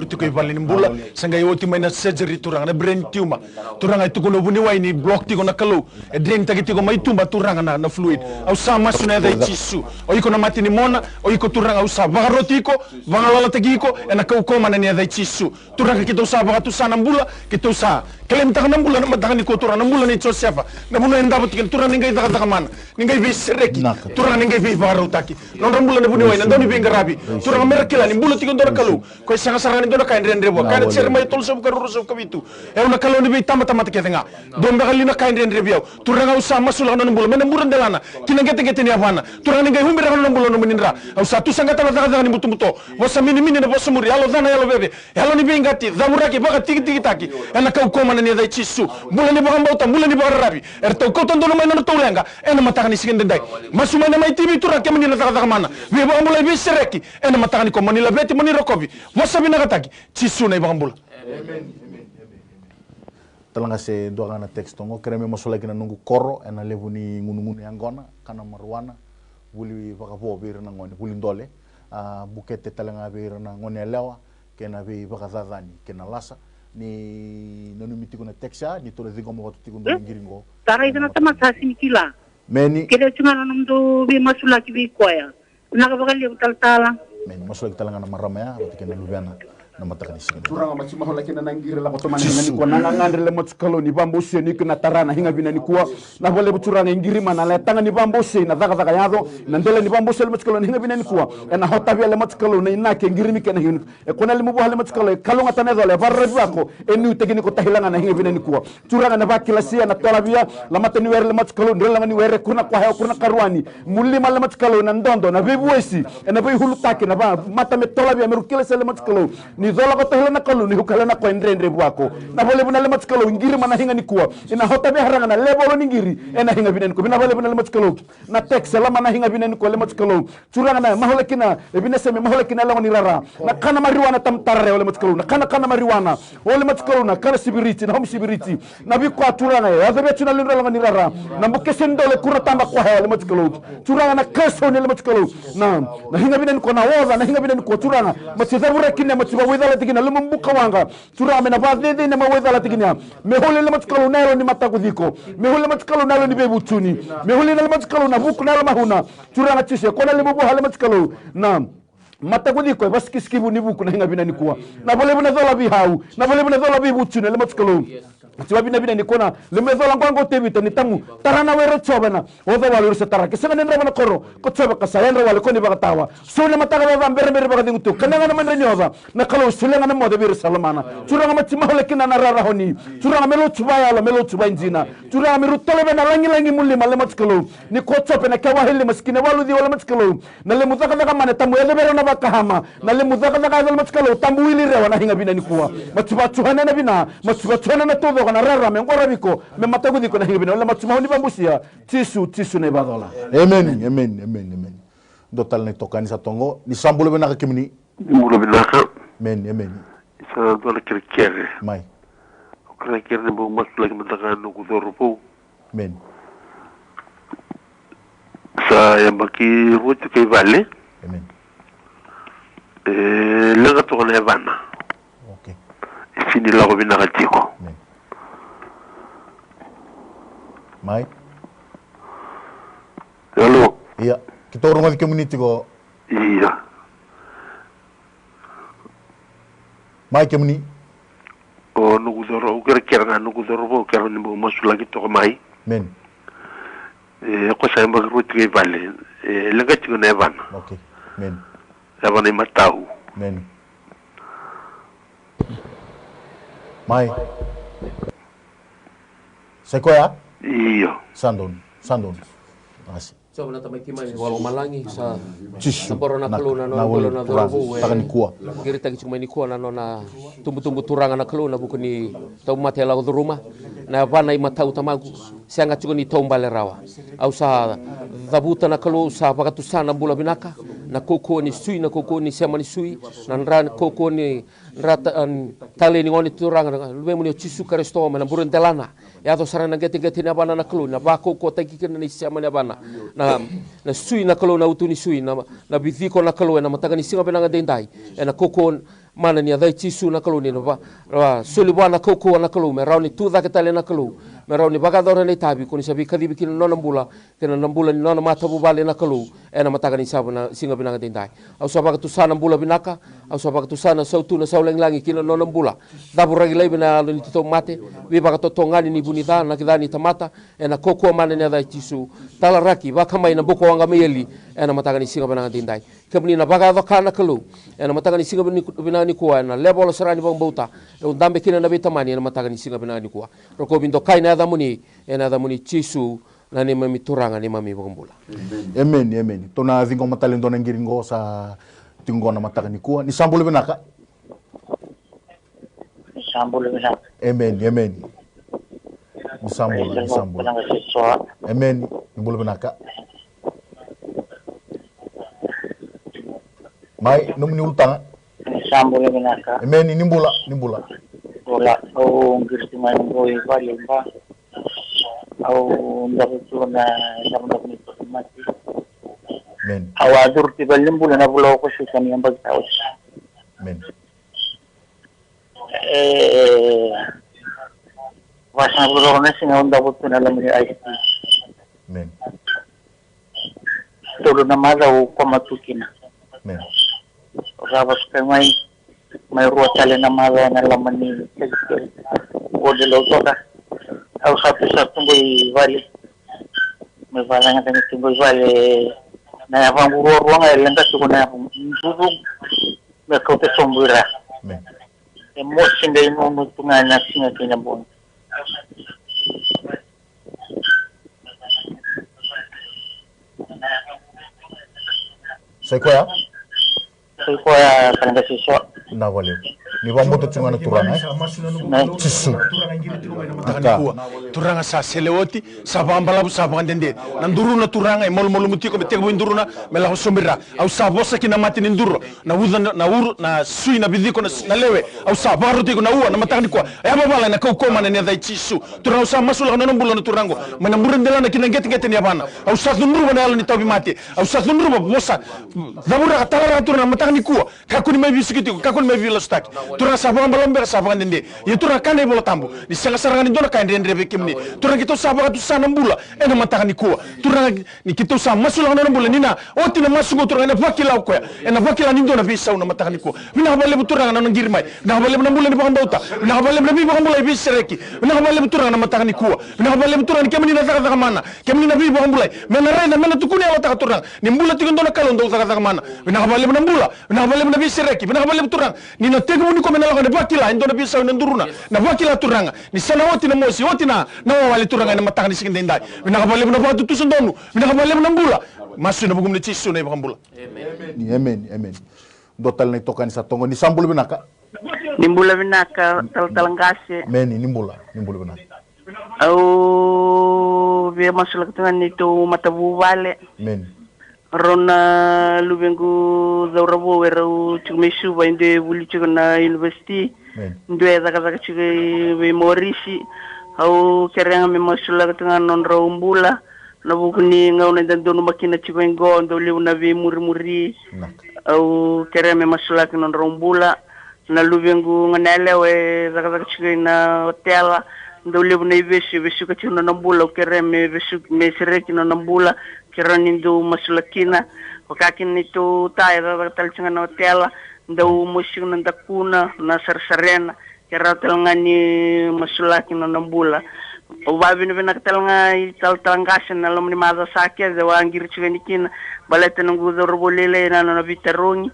itu ko ibalin bula sanga yoti may na surgery turang na brain tumor turang itu kuno buni wai ni block ti ko na kalau drain tagi ti ko may tumba turang na fluid au sama suna dai chisu o iko na mati ni mona o iko turang au sa bagaroti ko bangalala tagi ko na kau ko mana ni dai chisu turang kita usa bagatu sana bula kita usa kelem tak na bula na matakan ni ko turang na bula ni Josefa na buno enda botiken turang ningai daga mana ningai bis reki turang ningai bi bagarotaki non bula na buni wai na doni bi ngarabi turang merakila ni bulu tikon dora kalu ko sanga sarani dora kain rendre bo kan ser mai tol sob karu sob kabitu e una kalu ni bi tama tama tekenga dom be kalina kain rendre biaw turang usa masula non bulu mena muran delana kina gete gete ni avana turang ni gai humbira non bulu no meninra au satu sanga tala daga ni mutu muto bosa mini na bosa muri alo dana yalo bebe yalo ni bingati zamuraki baka tiki tiki taki ena kau koma ni dai chisu bulu ni baka mbauta bulu ni baka rabi erto ko tondo no mena no tolenga ena mataka ni sigen dai masuma na mai tibi turang kemani na daga mana be ba mbula bi sereki ena mataka ni ko mani labeti mani rokobi wasabi nakataki chisu na ibangambula talanga se doa na texto ngo kreme masola kina nungu koro ena levu ni ngunu angona kana marwana wuli baka bo bir na ngone wuli ndole bukete talanga bir na ngone lewa kena bi baka zadani kena lasa ni nanu mitiko na texta ni tole zingo mo tuti kundo ngiringo Tara ina tamasa sinikila. Meni Kira cuma namdo bi masula ki bi koya. Nakabakali tal-tala. Men masola talanga na maramaya kena lubiana na matakan isigin turanga machi mahola kina nangire la koto mani ngani ko nanga ngandre le motskalo ni bambose ni kuna tarana hinga bina ni kuwa na bole buturanga ingiri mana la tanga ni bambose na daga yado na ndele ni bambose le motskalo hinga bina ni kuwa na hota bi le motskalo na inake ngiri mi kena hin e kona le mubo le motskalo kalunga tanedo le barre bako enu tegini ko tahilanga na hinga bina ni kuwa turanga na bakila sia na tolabia la matani wer le motskalo ndela ngani wer kuna kwa hayo kuna karwani mulli mal le motskalo na ndondo na bebuesi na be hulutaki na ba mata me tolabia merukile se le motskalo ni zola ko tehla na kalu ni hukala na koendre buako na vole buna le matskalo ngiri mana hinga ni kuwa ina hota be haranga na lebolo ni ngiri ena hinga binen ko bina vole buna le matskalo na text la mana hinga binen ko le matskalo curanga na mahole kina e bina seme mahole kina la ni rara na kana mariwana tamtarre ole matskalo na kana mariwana ole matskalo na kana sibiriti na hom sibiriti na bi kwa curanga ya zabe tuna le la ni rara na mbuke sendole kura tamba kwa hele matskalo curanga na keso ni le matskalo na hinga binen ko na woza na hinga binen ko curanga matsizabure kina matsiba wedala tikina le mbuka wanga curanga me na vazede ne mawedala tikina me hole le matskalo nalo ni matakudiko me hole matskalo nalo ni bebutuni me hole le matskalo na buku nalo mahuna curanga chise kona le bubu hale matskalo na matakudiko baskiskibu ni buku na hinga bina ni kuwa na vole bina zola bi hau na vole bina zola bi butuni le matskalo Siwa bina ni kona le mezola ngwango tebita ni tamu tarana wero chobana oza wale urse tarake senga nendra bana koro ko choba ka sayendra wale koni bagatawa so na mataga ba mbere mbere bagadingu to kananga na mandre nyoza na kalo silenga na mode bir salamana curanga matima hole kina na rara honi curanga melo chubaya la melo chuba injina curanga miru tolebe na langi langi mulli male matskalo ni ko chope na kawa hili maskine walu di wala matskalo na le muzaka daga mane tamu yede bere na bakahama na le muzaka daga wala matskalo tamu wili rewa na hinga bina ni kuwa matiba chuhana na bina matiba chuhana na todo kana rara me ngora biko me matagudiko na hinga bina wala matima honi bambusia tisu ne badola amen dotal ne tokani sa tongo ni sambulo bena ka kimni mbulo bena ka amen sa dola kirkere mai kirkere bo masla ki mataga no ku doropo amen sa yambaki rutu kay vale amen lenga to na vana okay fini la ko bena ka tiko amen mai hello iya kita urunga di community ko iya mai kemni o nugu doro kirkere na nugu doro bo kero ni bo masula ki to mai men ko sa yambaki rutu kay vale lenga tiko na vana okay men vana matau men mai sekoya iya sandon asi So na tamay kimay walo malangi sa Tisu. na kaluna no na dorobo takan kuwa girita ki chumay ni kuwa na tumbu turanga na kaluna buku ni tau mate la ruma na vana I matau tamagu sianga chuko ni tau mbale rawa au sa dhabuta na kalu sa pakatusana bula binaka na koko ni sui na koko ni sema ni sui na nran koko ni rata tale ni ngoni turanga lube muni chisu karesto na buren telana ya to sarana gete na bana na kalu na ba koko takikena ni sema ni bana na sui na kalu na utuni sui na bithiko na kalu na mataga ni singa benanga dendai na koko mana ni adai chisu na kalu ni na suli bana koko na kalu me rauni tu ke tale na kalu me rauni bagadora ni tabi ko ni sabi kadibi kin nona mbula kena nambula ni nona mata bubale na kalu na mataga ni sabana singa benanga dendai au sabaka tu sana mbula binaka au sabaka tu sana sautu na sauleng langi kin nona mbula dabu ragi lai bena ni to mate we baka to tongani ni bunida na kidani tamata na koko mana ni adai chisu tala raki baka mai na boko wanga meli na mataga ni singa benanga dendai kebni na baga kana kalu na mataga ni singa benanga ni kuwa na level sarani bang bauta dambe kina na betamani na mataga ni singa benanga ni kuwa roko bindo kai na damuni chisu na ni mami turanga ni mami bambula amen tona zingo matalendo na ngiringo sa tingo na mataga ni kuwa ni sambulo benaka amen ni sambulo amen ni bulu benaka mai nomni utanga Sambule benaka. Amen ni mbula. Bola au ngirti mai ngoi vale mba. Au ndabutu na ndabutu ni mati. Amen. Au adur ti balim bula na bula ko shukani amba taus. Amen. Wasa bula na singa ndabutu na lamri IC. Amen. Tolo na maza ko matukina. Amen. Rabas kay may ruwa tali na mga nalaman ni Ode Lautoka. Au sa tunggoy vale. May vale nga tayo tunggoy vale. Na yapang ruwa nga ilang kasi ko na yapang dudug na kaute sombura. Mo sinday mo tunga na singa kinabon. Sequoia? Sequoia, kanang siswa. Na wale. ni wamboto chungana turanga chisu turanga sa selewoti sa bambala sa bandende nanduru na turanga mol mol mutiko betego induru na mela hosomira au sa bosa kina mati nduru na uza na uru na sui na bidiko na lewe au sa baruti na uwa na matani kwa ya babala na kau koma na ne dai chisu turanga sa masula na nombulo na turango mana murendela na kina gete ni abana au sa nduru na ala ni tabi mati au sa nduru bosa zabura katala turanga matani kwa kakuni mai bisikiti kakuni mai vilostaki turanga sa bambala mbera sa bandende ya turanga kane bola tambu ni sanga saranga ni dona kande ndrebe kimni turanga kita usaba tu sana mbula ena matani kwa turanga ni kita usaba masula na mbula nina oti na masugo turanga na vakila kwa ena vakila ni dona visa una matani kwa mina habale turanga na ngirmai na habale na mbula ni bakambauta na habale na bibi bakambula ibi sereki na habale turanga na matani kwa na habale turanga kemni na zaka mana kemni na bibi bakambula mena rena mena tukuni ala taka turanga ni mbula tikondona kalondo zaka mana na habale na mbula na habale na bibi sereki na habale turanga ni na tegu ni ko mena la vakila indona visa una nduruna na vakila turanga ni sana oti na mosi oti na wale turanga na matani sikinde ndai na habale na batu tusondonu na habale na mbula masu na bugum ni chisu na bakambula amen dotal na tokan sa tongo ni sambul binaka nimbula binaka talangase meni nimbula binaka au via masula ketangan itu matabu vale meni rona lubengu zaurabo werau chumesu bainde buli chugana university ndwe zaka chugai be morisi au kereng me masula ketangan non raumbula na bukuni ngauna dandonu makina chugengo ndo leuna be muri au kereng me masula kenon raumbula na lubengu nganelewe zaka chugai na hotel ndo leuna besu kachuna nambula kereng me besu me sereki na nambula kerana ndo masulakina wakakin itu tayo talcunga na hotel ndo musyong nandakuna na sarsarena kerana talangani masulakina nambula ubabi na binakatalanga talangkasan na alam ni mada sakya zawa angir chuganikin baleta ng guzo robolele na nabitarongi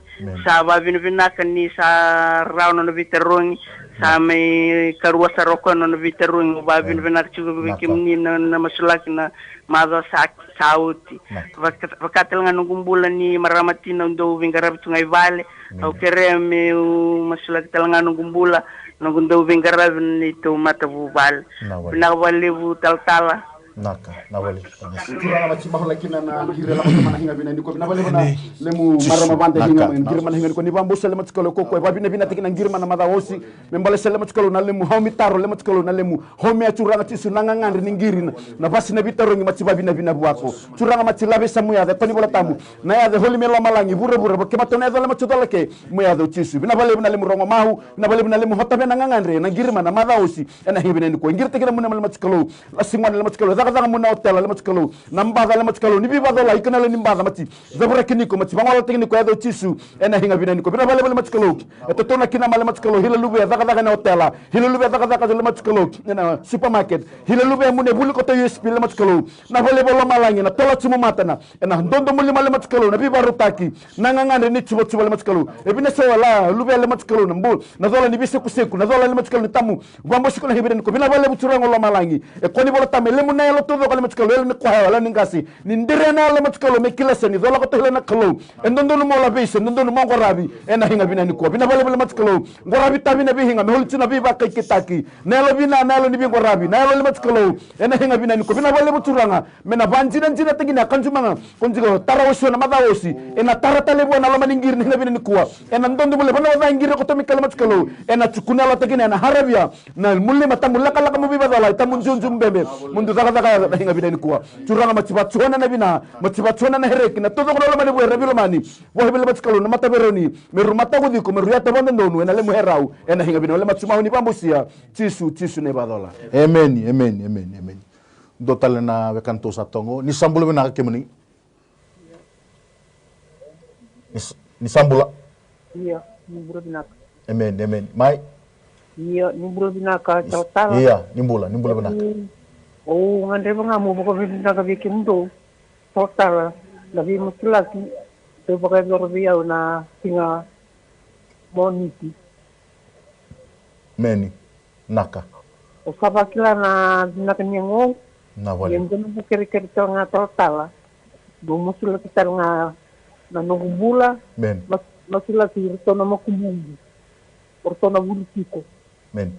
sa babi na binakan ni sa raw na nabitarongi sa may karwa sa roko na nabitarongi ubabi na binakachugabikim ni na masulaki na mada sauti wakatalanga ng bulan ni maramatin na ndo vingarab tungay vale au kereme masulaki talanga ng bulan nung daw vingarab nito matabubal pinawalibu taltala naka nawali kurang amat sih bahula kina na gira la mana hinga bina ndiko bina bale bana lemu marama bande hinga men gira mana hinga ko ni bambo sele mat skolo ko babi na bina tikina gira mana mada osi men bale sele mat skolo na lemu homi taro lemu skolo na lemu homi a curanga ti su nanga ngandri ni ngiri na basi na bitaro ngi mat babi na bina buako curanga mat labe samu ya de ko ni bola tamu na ya de holi melo malangi bura ke matone do lemu chodola ke mu ya do tisu bina bale bina lemu rongo mahu bina bale bina lemu hotabe na ngandri na gira mana mada osi ena hibi ndiko ngir tikina mun mat skolo la singwan lemu skolo daga muna hotel le matkalo nambaga le matkalo ni biba dola ikana le nimbaga mati zabra kiniko mati bangwala tekniko ya do tisu ena hinga bina niko bina bale matkalo eto tona kina male matkalo hila lube daga na hotel hila lube daga le matkalo ena supermarket hila lube mune buli ko to USP le matkalo na bale bolo malangi na tola tsumu matana ena ndondo muli male matkalo na biba rutaki na ngangande ni tsubo le matkalo e bina se wala lube le matkalo na mbul na dola ni biseku seku na dola le matkalo ni tamu bambo shiko na hibira niko bina bale buturango lo malangi e koni bolo tame le muna lo todo kala matkalo le ko wala ningasi ni ndirena le matkalo me kilase ni dola ko to le na kalo endondo no mola base endondo no ngorabi ena hinga bina ni ko bina bale matkalo ngorabi tabi na bi hinga me holti na bi ba kai kitaki nelo bina nelo ni bi ngorabi nelo le matkalo ena hinga bina ni ko bina bale buturanga mena banjina njina tegina kanjumanga konjigo tarawosi na madawosi ena taratale bona la maningir ni hinga bina ni ko ena ndondo mule bana wa ngire ko to mi kala matkalo ena tukuna la tegina na harabia na mulle matamu la kala mo bi badala tamun junjum bembe mundu daga hinga bina ni kuwa curanga machibatsuana na bina machibatsuana na hereki na todo kono mani bwera bilo mani wo hebele matskalo na mataberoni meru matago diko meru yata banda ndonu ena le muherau ena hinga bina le matsuma ni bambusia tisu ne badola amen dotal na wekanto sa tongo ni sambula bina kemuni ni sambula iya ni buro bina amen mai iya ni buro bina ka tala iya ni bula bina oh ngande banga mo ko bina ka bikin do total labi mutlaki to baka gorbia na tinga moniti meni naka o sabakila na kanyango na wale yendo no kere nga total do musul kita nga na nungubula men masula si to na makumungu Ortona município. Men.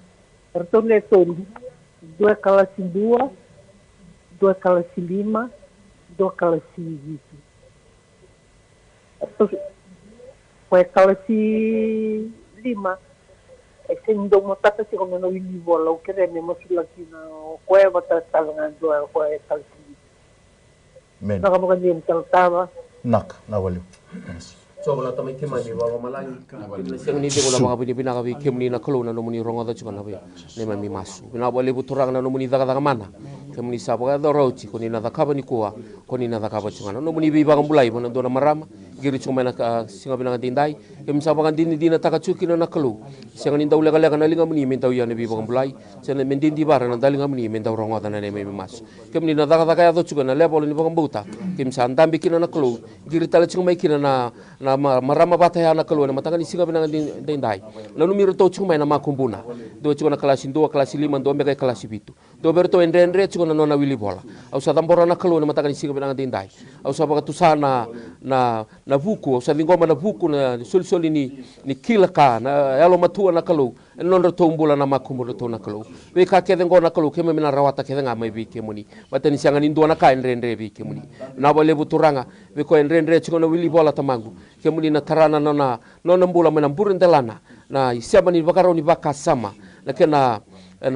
Ortona é tondo. 2 calasi 2, 2 calasi 5, 2 calasi 20. Foi calasi 5. E se ndo mo tata si come no wini bola o kere me mo sula kina o koe bata talangan do o koe calasi. Men. Naka mo kandim taltava. Nak, nawaliw. So wala tamay kimani wa malangi siang ni de wala mga binibina ka kimni na kulo na nomuni ronga da chukana be ne mami masu bina bole buturang na nomuni daga daga mana kimni sa baga do rochi koni na dakaba ni kuwa koni na dakaba chukana nomuni bi bagang bulai mana do na marama giri chuma na singa bina dindai kim sa bagang dini taka chuki na kulo siang ni daula kala kana linga muni men ya ne bi bagang bulai sene men dindi bara na dalinga muni men daw ronga da na ne mami masu kimni na daga daga ya do chukana level ni bagang buta kim sa andambi kina na kulo giri tala chuma kina na marama bata ya na kalua na matangani singa binanga dindai lalu miro to chuma na makumbuna do chuma na klasi 2 klasi 5 do mega klasi 7 do bertoendre chuma na nona wili bola au sa tambora na kalua na matangani singa binanga dindai au sa baka tusana na buku au sa lingoma na buku na sol ni kilaka na yalo matua na kalu non ro tombula na makumbuna to na kalu we ka kede ngona kalu keme mina rawata kede nga mai bi kemuni matani sianga ni ndo na kaendre bi kemuni na bole buturanga we koendre chuma na wili bola tamangu kemuli na tarana nona mbula mena mburin delana na isema ni bakaro ni baka sama na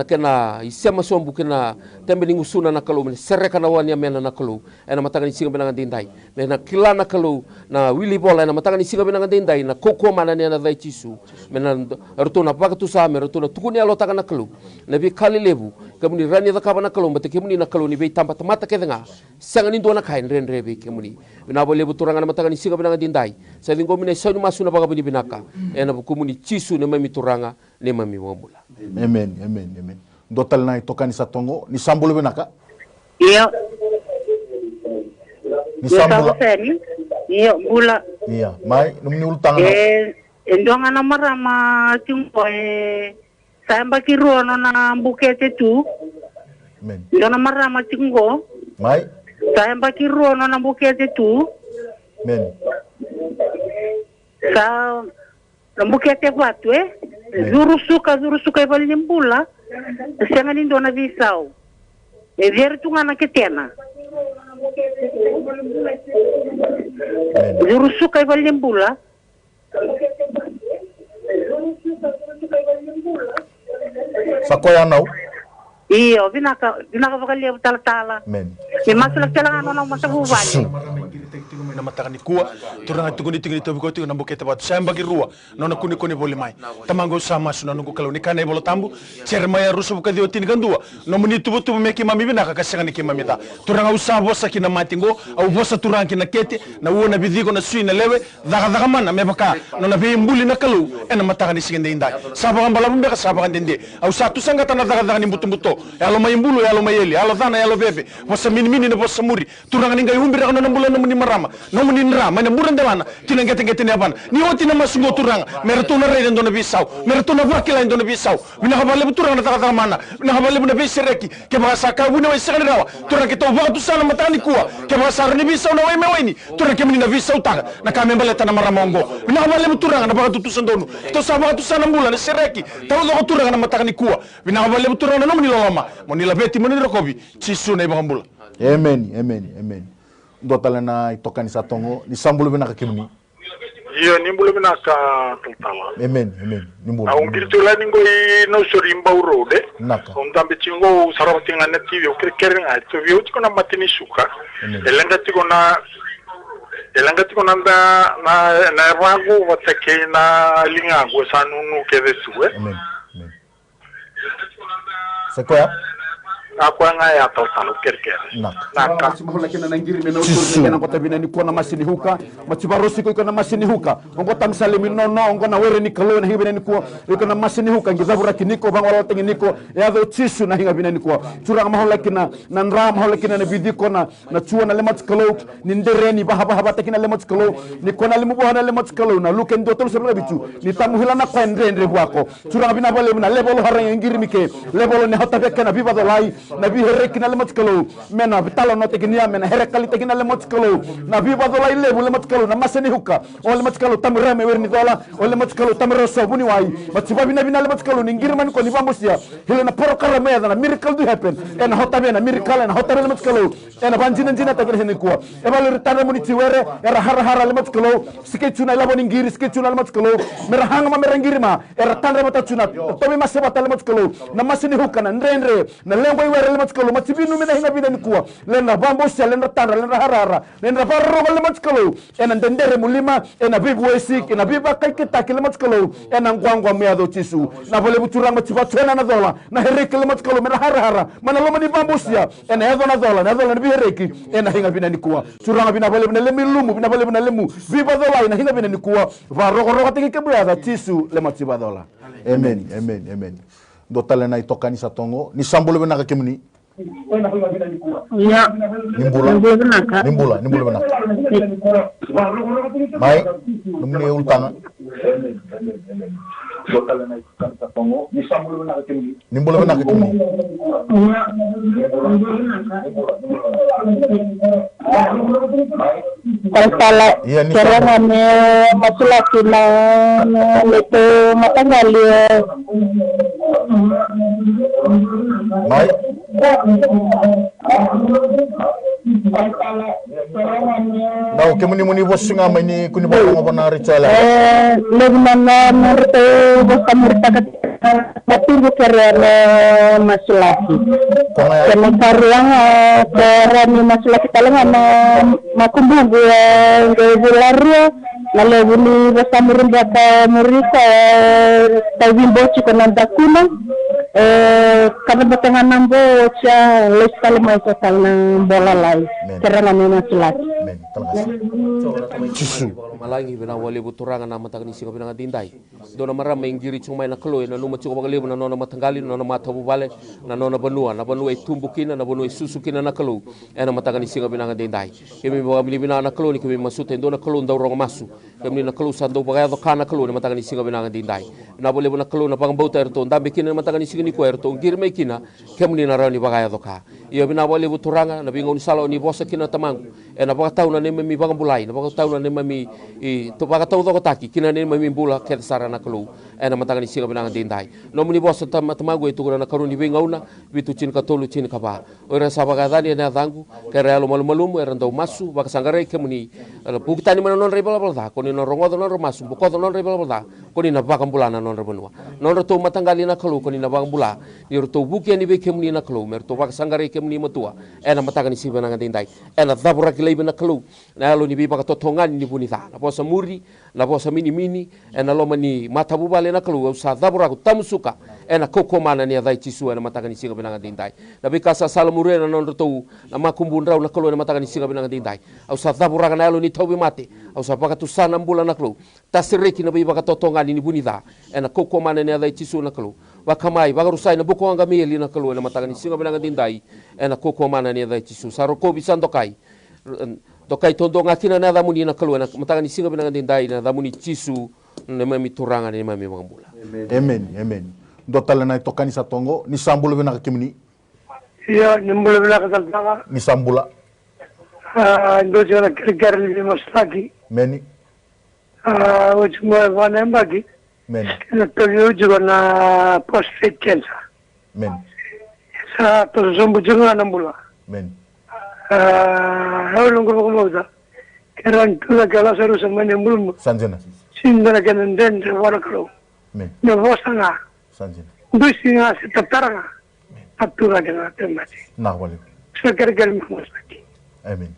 kena isema sombu kena tembe ni ngusuna na kalu mena sereka na wani mena na kalu ena matanga ni singa benanga dindai mena kilana kalu na wili bola ena matanga ni singa benanga dindai na koko mana ni na dai tisu mena rutuna baka tu same rutuna tukuni alo taka na kalu na bi kali lebu kemuni rani da kabana kalu mate kemuni na kalu ni be tampa tamata kedenga sanga ni ndona kain renre be kemuni na bole buturanga na matanga ni singa benanga dindai sa dingo mine sa masuna baga bini binaka ena kumuni chisu ne mami turanga ne mami wambula Amen, amen, amen. Dotal na itoka ni sa tongo, ni sambulo binaka? Iyo. Ni sambulo? Iyo, bula. Iya, mai, nung niultang na? Endonga na marama tingko sayamba kiruo no na bukete tu. Amen. Endonga marama tingko. Mai? Sayamba kiruo no na bukete tu. Amen. Sa nambukete watu zuru suka ivalimbula senga ni ndona visau e veri tungana ketena zuru suka ivalimbula Sakoya nau? Iyo vinaka vakalia tala Men. e masula tela no na matavuvali na matagani kua turanga tuguni tingini tobi ko tinga nambukete bat samba girua nona kuni boli mai tamango sama suna nungu kalau ni kana bolo tambu cerma ya rusu buka dio tin gandua no muni tubu meki mami bina ka kasanga ni kimami ta turanga usa bosa kina matingo au bosa turanga kina kete na wona bidiko na suina lewe daga mana mebaka nona be mbuli na kalau ena matagani sigende indai saba ngambala bumbe ka saba ngende au satu sanga tana daga ni mbuto yalo mai mbulu yalo mai eli yalo dana yalo bebe bosa mini na bosa muri turanga ninga yumbira na mbula na muni marama no muninra mana murande mana tinangete ne abana ni oti na masungo turanga meretuna rede ndona bisau meretuna wakila ndona bisau bina habale turanga taka mana bina habale buna bisereki ke bahasa ka buna we sekali rawa turanga ke to waktu sana matani kuwa ke bahasa ni bisau na we meweni turanga ke munina bisau taka na kamembele tana maramongo bina habale turanga na bakatu tusandonu to sabatu sana mbula na sereki tawo do turanga na matani kuwa bina habale turanga no muniloma monila beti monirokobi chisu na ibambula Amen. Dotal na itoka ni sa tongo, ni sambulo binaka kimni? Iyo, nimbulo binaka taltala. Amen. Nimbulo. Ang kirtula ningo no sorimba urode. Naka. Dambe chingo sarabati nga netivi o kere nga ito vio tiko na matini suka. Elanga tiko na na ragu watake na lingago sa nunu kede suwe. Amen. Sekoya? Aku nga ya taltala kere. Naka. Simahola kina nangiri mena utur kena kota bina ni kona masini huka. Machibarosi ko kona masini huka. Ongo tamsale minono ongo na were ni kalo na hibina ni ko. Kona masini huka ngizabura kiniko bang wala tengi niko. Ya do chisu na hinga bina ni ko. Curang mahola kina nan ram mahola kina na bidiko na chua na lemat kalo ni ndere ni bahaba tekina lemat kalo ni kona limu bohana lemat kalo na luken dotol sebra bitu. Ni tamu hilana kwa ndre buako. Curang bina bale na lebolo harang ngiri mike. Lebolo ni hota bekana biba do lai nabi herek na lemat kalau mena bitalo no teginia mena herek kali tegina lemat kalau nabi badola ile bu lemat kalau na masani hukka o lemat kalau tamra me werni dola o lemat kalau tamra sabuni wai matsiba bina bina lemat kalau ningirman ko ni bamusia hilena porokara me na miracle do happen en hotabe na miracle en hotabe lemat kalau en banjina jina tagir hene ko e balu tara muni tiwere era hara lemat kalau sketchuna labo ningiri sketchuna lemat kalau merahanga ma merangirma era tanre mata tuna tomi maseba lemat kalau na masini hukka na nrenre na lengo iwere lemat kalau matsibinu mina hinga bina nikuwa lena bambosia lena tanra lena hara lena farro lemat kalau en ndendere mulima en abibu wesik en abiba kai kita lemat kalau en angwangwa meado tisu na vole buturang matsiba tena na dola na hereke lemat kalau mena hara mana lo mani bambosia en edo na dola na bi hereki en hinga bina nikuwa turanga bina vole bina lemi lumu bina vole bina lemu biba dola na hinga bina nikuwa va rogo tiki kebuada tisu lemat siba dola. Amen. Dotale na itokani sa tongo ni sambolo bena ka kemni Ya. nimbula bena mai numne ultanga dotale na itokani sa tongo ni sambolo bena ka kemni nimbula bena ka kemni Kalau caranya masuk kina itu matanggali mai Now kemuni bosinga mani kuni bapa ngapa ritual. Lebih murte bosa murta mati bukerana masulaki. Kena karuang kerani masulaki talengan makumbugu gularia lalu buli bosa murunda murika tawimbo chikona dakuna karena batengan nambo cha lestale mai total nang bola lai kerana masulaki. Cisu malangi bina wale buturangan na matagani singo bina dindai dona mara menggiri cuma na kelo na numa ciko bagale na nona matanggali na nona matabu bale na nona banua tumbukina na banua susukina na kelo na matagani singo bina dindai kemi bagami bina na kelo ni kemi masute dona kelo ndau rong masu kemi na kelo sando bagaya do kana kelo na matagani singo bina dindai na bole na kelo na pangbauta erto ndambe kina na matagani singo ni ko erto ngirme kina kemi na rani bagaya do ka iyo bina wale buturanga na bingon salo ni bosa kina tamangu na bagatau na nemi bagambulai na bagatau na nemi to bagatau do taki kina nemi bula ket sarana kelu na matangani singa binanga dindai no muni bosa tamagu itu na karuni bingauna bitu cin katolu cin kaba ora sabagadani na dangu kerelo malum era ndau masu bakasangare kemuni bukitani mana non rebel balda koni no rongodo non masu bukodo non rebel balda koni na bagambulana non rebenua non to matangali na kelu koni na bagambula ni to buki ni be kemuni na kelu mer to bakasangare kemuni matua na matangani singa binanga dindai na dabura kilai na kelu na lo ni bi bakatotongan ni bunita na bosa muri na bosa mini na lo mani matabu bale na kelu usa dabura ku tamsuka na koko mana ni adai cisu na matangani singa binanga dindai na bi kasa salamure na non to na makumbundrau na kelu na matangani singa binanga dindai usa dabura na lo ni tobi mate usa bakatusana mbula na kelu tasireki na bi bakatotongan ni bunita na koko mana ni adai cisu na kelu wakamai bagarusai na buko anga mieli na kelu na matangani singa binanga dindai na koko mana ni adai cisu saroko bisandokai tokai tondo ngakina na damuni na kelu na matangani singa binanga dindai na damuni cisu na mami turanga na mami mangambula. Amen. Dotale na tokani sa tongo ni sambula binanga kimni. Iya, nimbula binanga kaltanga. Ni sambula. Ndo jona kirikar ni maslaki. Meni. Uchumwa wana mbagi. Meni. Na togi ujuwa na prostate cancer. Meni. Sa tosombu junga nambula. Meni. Haulungu kumauza. Keran tula kala saru samanya mbulmu. Sanjena. Sindana kanan dendre wana kalo. Men. Na vosanga. Sanjena. Dusi nga se tataranga. Atura dengan temati. Na wale. Sekar-kar maslaki. Amen.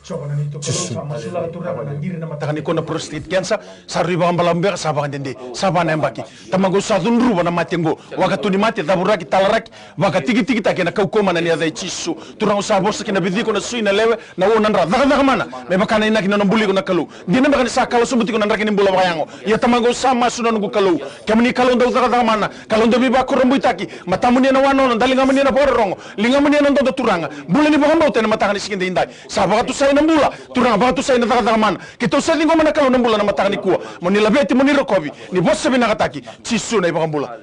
Coba nanti itu kalau sama sulah tu rawan diri nama tangan ikon prostit cancer sarri bang balambe sabangan dende sabana embaki tamago sadun ruba na matengo wakatu ni mate taburaki talaraki wakati tiki take na kau koma na ni adai cisu turang usabos kina bidiko na suina lewe na wonan ra daga mana me makana ina kina nambuli ko na kalu dina makana sakalo subuti ko na rakini bula bayango ya tamago sama sunan ko kalu kamni kalu ndau daga mana kalu ndo biba ko rombu taki matamuni na wano dalinga muni na borongo linga muni na ndo turanga bulani bahamba utena matangani sikinde indai sabagatu sai nambula turang batu sai na daga mana kita usai lingo mana kalu nambula na matangani kuwa moni labeti moni rokobi ni bosse bina kataki cisu na ibakambula.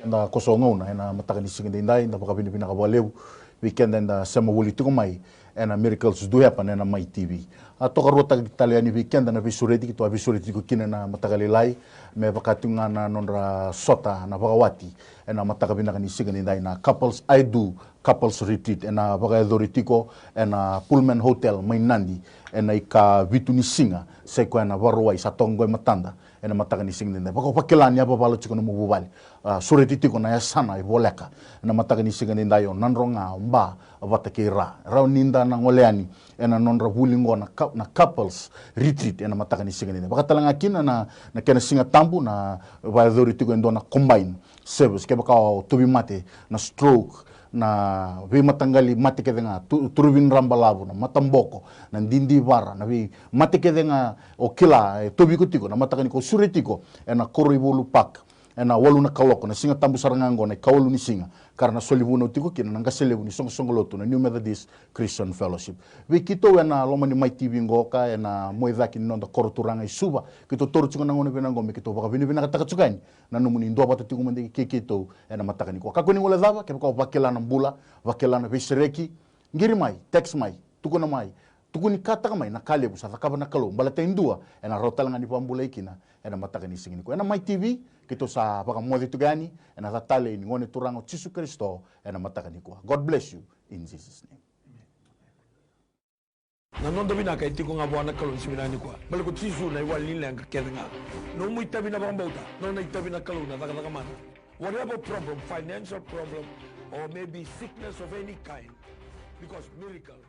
na kosongo na ena mataka ni singin dindai na baka pinipina ka waleu weekend and sama wuli tuko mai ena miracles do happen ena mai TV toka rota italiani weekend na visureti kito visureti ko kina na mataka lelai me baka tunga na nonra sota na baka wati ena mataka pinaka ni singin dindai na couples I do couples retreat ena baka doritiko ena Pullman Hotel mai nandi ena ika vitu ni singa seko ena waroi satongo matanda ena mataka ni singin dindai baka pakilani apa balo chiko no mububali sureti tiko na yasana iboleka ena mataka ni singin dindai on nanronga mba avatake ra ninda na ngoleani ena nonra wulingo na couples retreat ena mataka ni singin dindai baka talanga kina na kena singa tambu na vaidori tiko endona combine service ke baka tobi mate na stroke na vi matangali mate ke denga turubin rambalavu na matamboko na ndindi vara na vi mate ke denga o kila tobi kutiko na mataka ni ko suretiko ena koro ibolu pak ena walu na kaloko na singa tambu sarangango na kawalu ni singa karena solivu na utiko kina nanga selevu ni songo lotu na New Methodist Christian Fellowship vi kito ena loma ni mai TV ngoka ena moedaki ni nonda koro turanga isuba kito toru tsunga nangone venango me kito baka vini vina kataka tsukani na numuni ndo bata tiku mende kikito ena mataka ni ko kako ni ngole dava ke baka vakela na mbula vakela na visreki ngiri mai text mai tuko na mai tuku ni kataka mai na kalebu sa takaba na kalo mbala indua ena rotalanga ni pambula ikina ena mataka ni singini ko ena mai TV kito sa baka modi tugani ena tatale ni ngone turango Jesu Kristo ena mataka ni ko God bless you in Jesus name na nonda bina ka itiko nga bwana kalon siminani kwa bale ko Jesu na iwal nile ang kakenga no mo itabi na baka bauta no na itabi na kalon na taka mana whatever problem financial problem or maybe sickness of any kind because miracle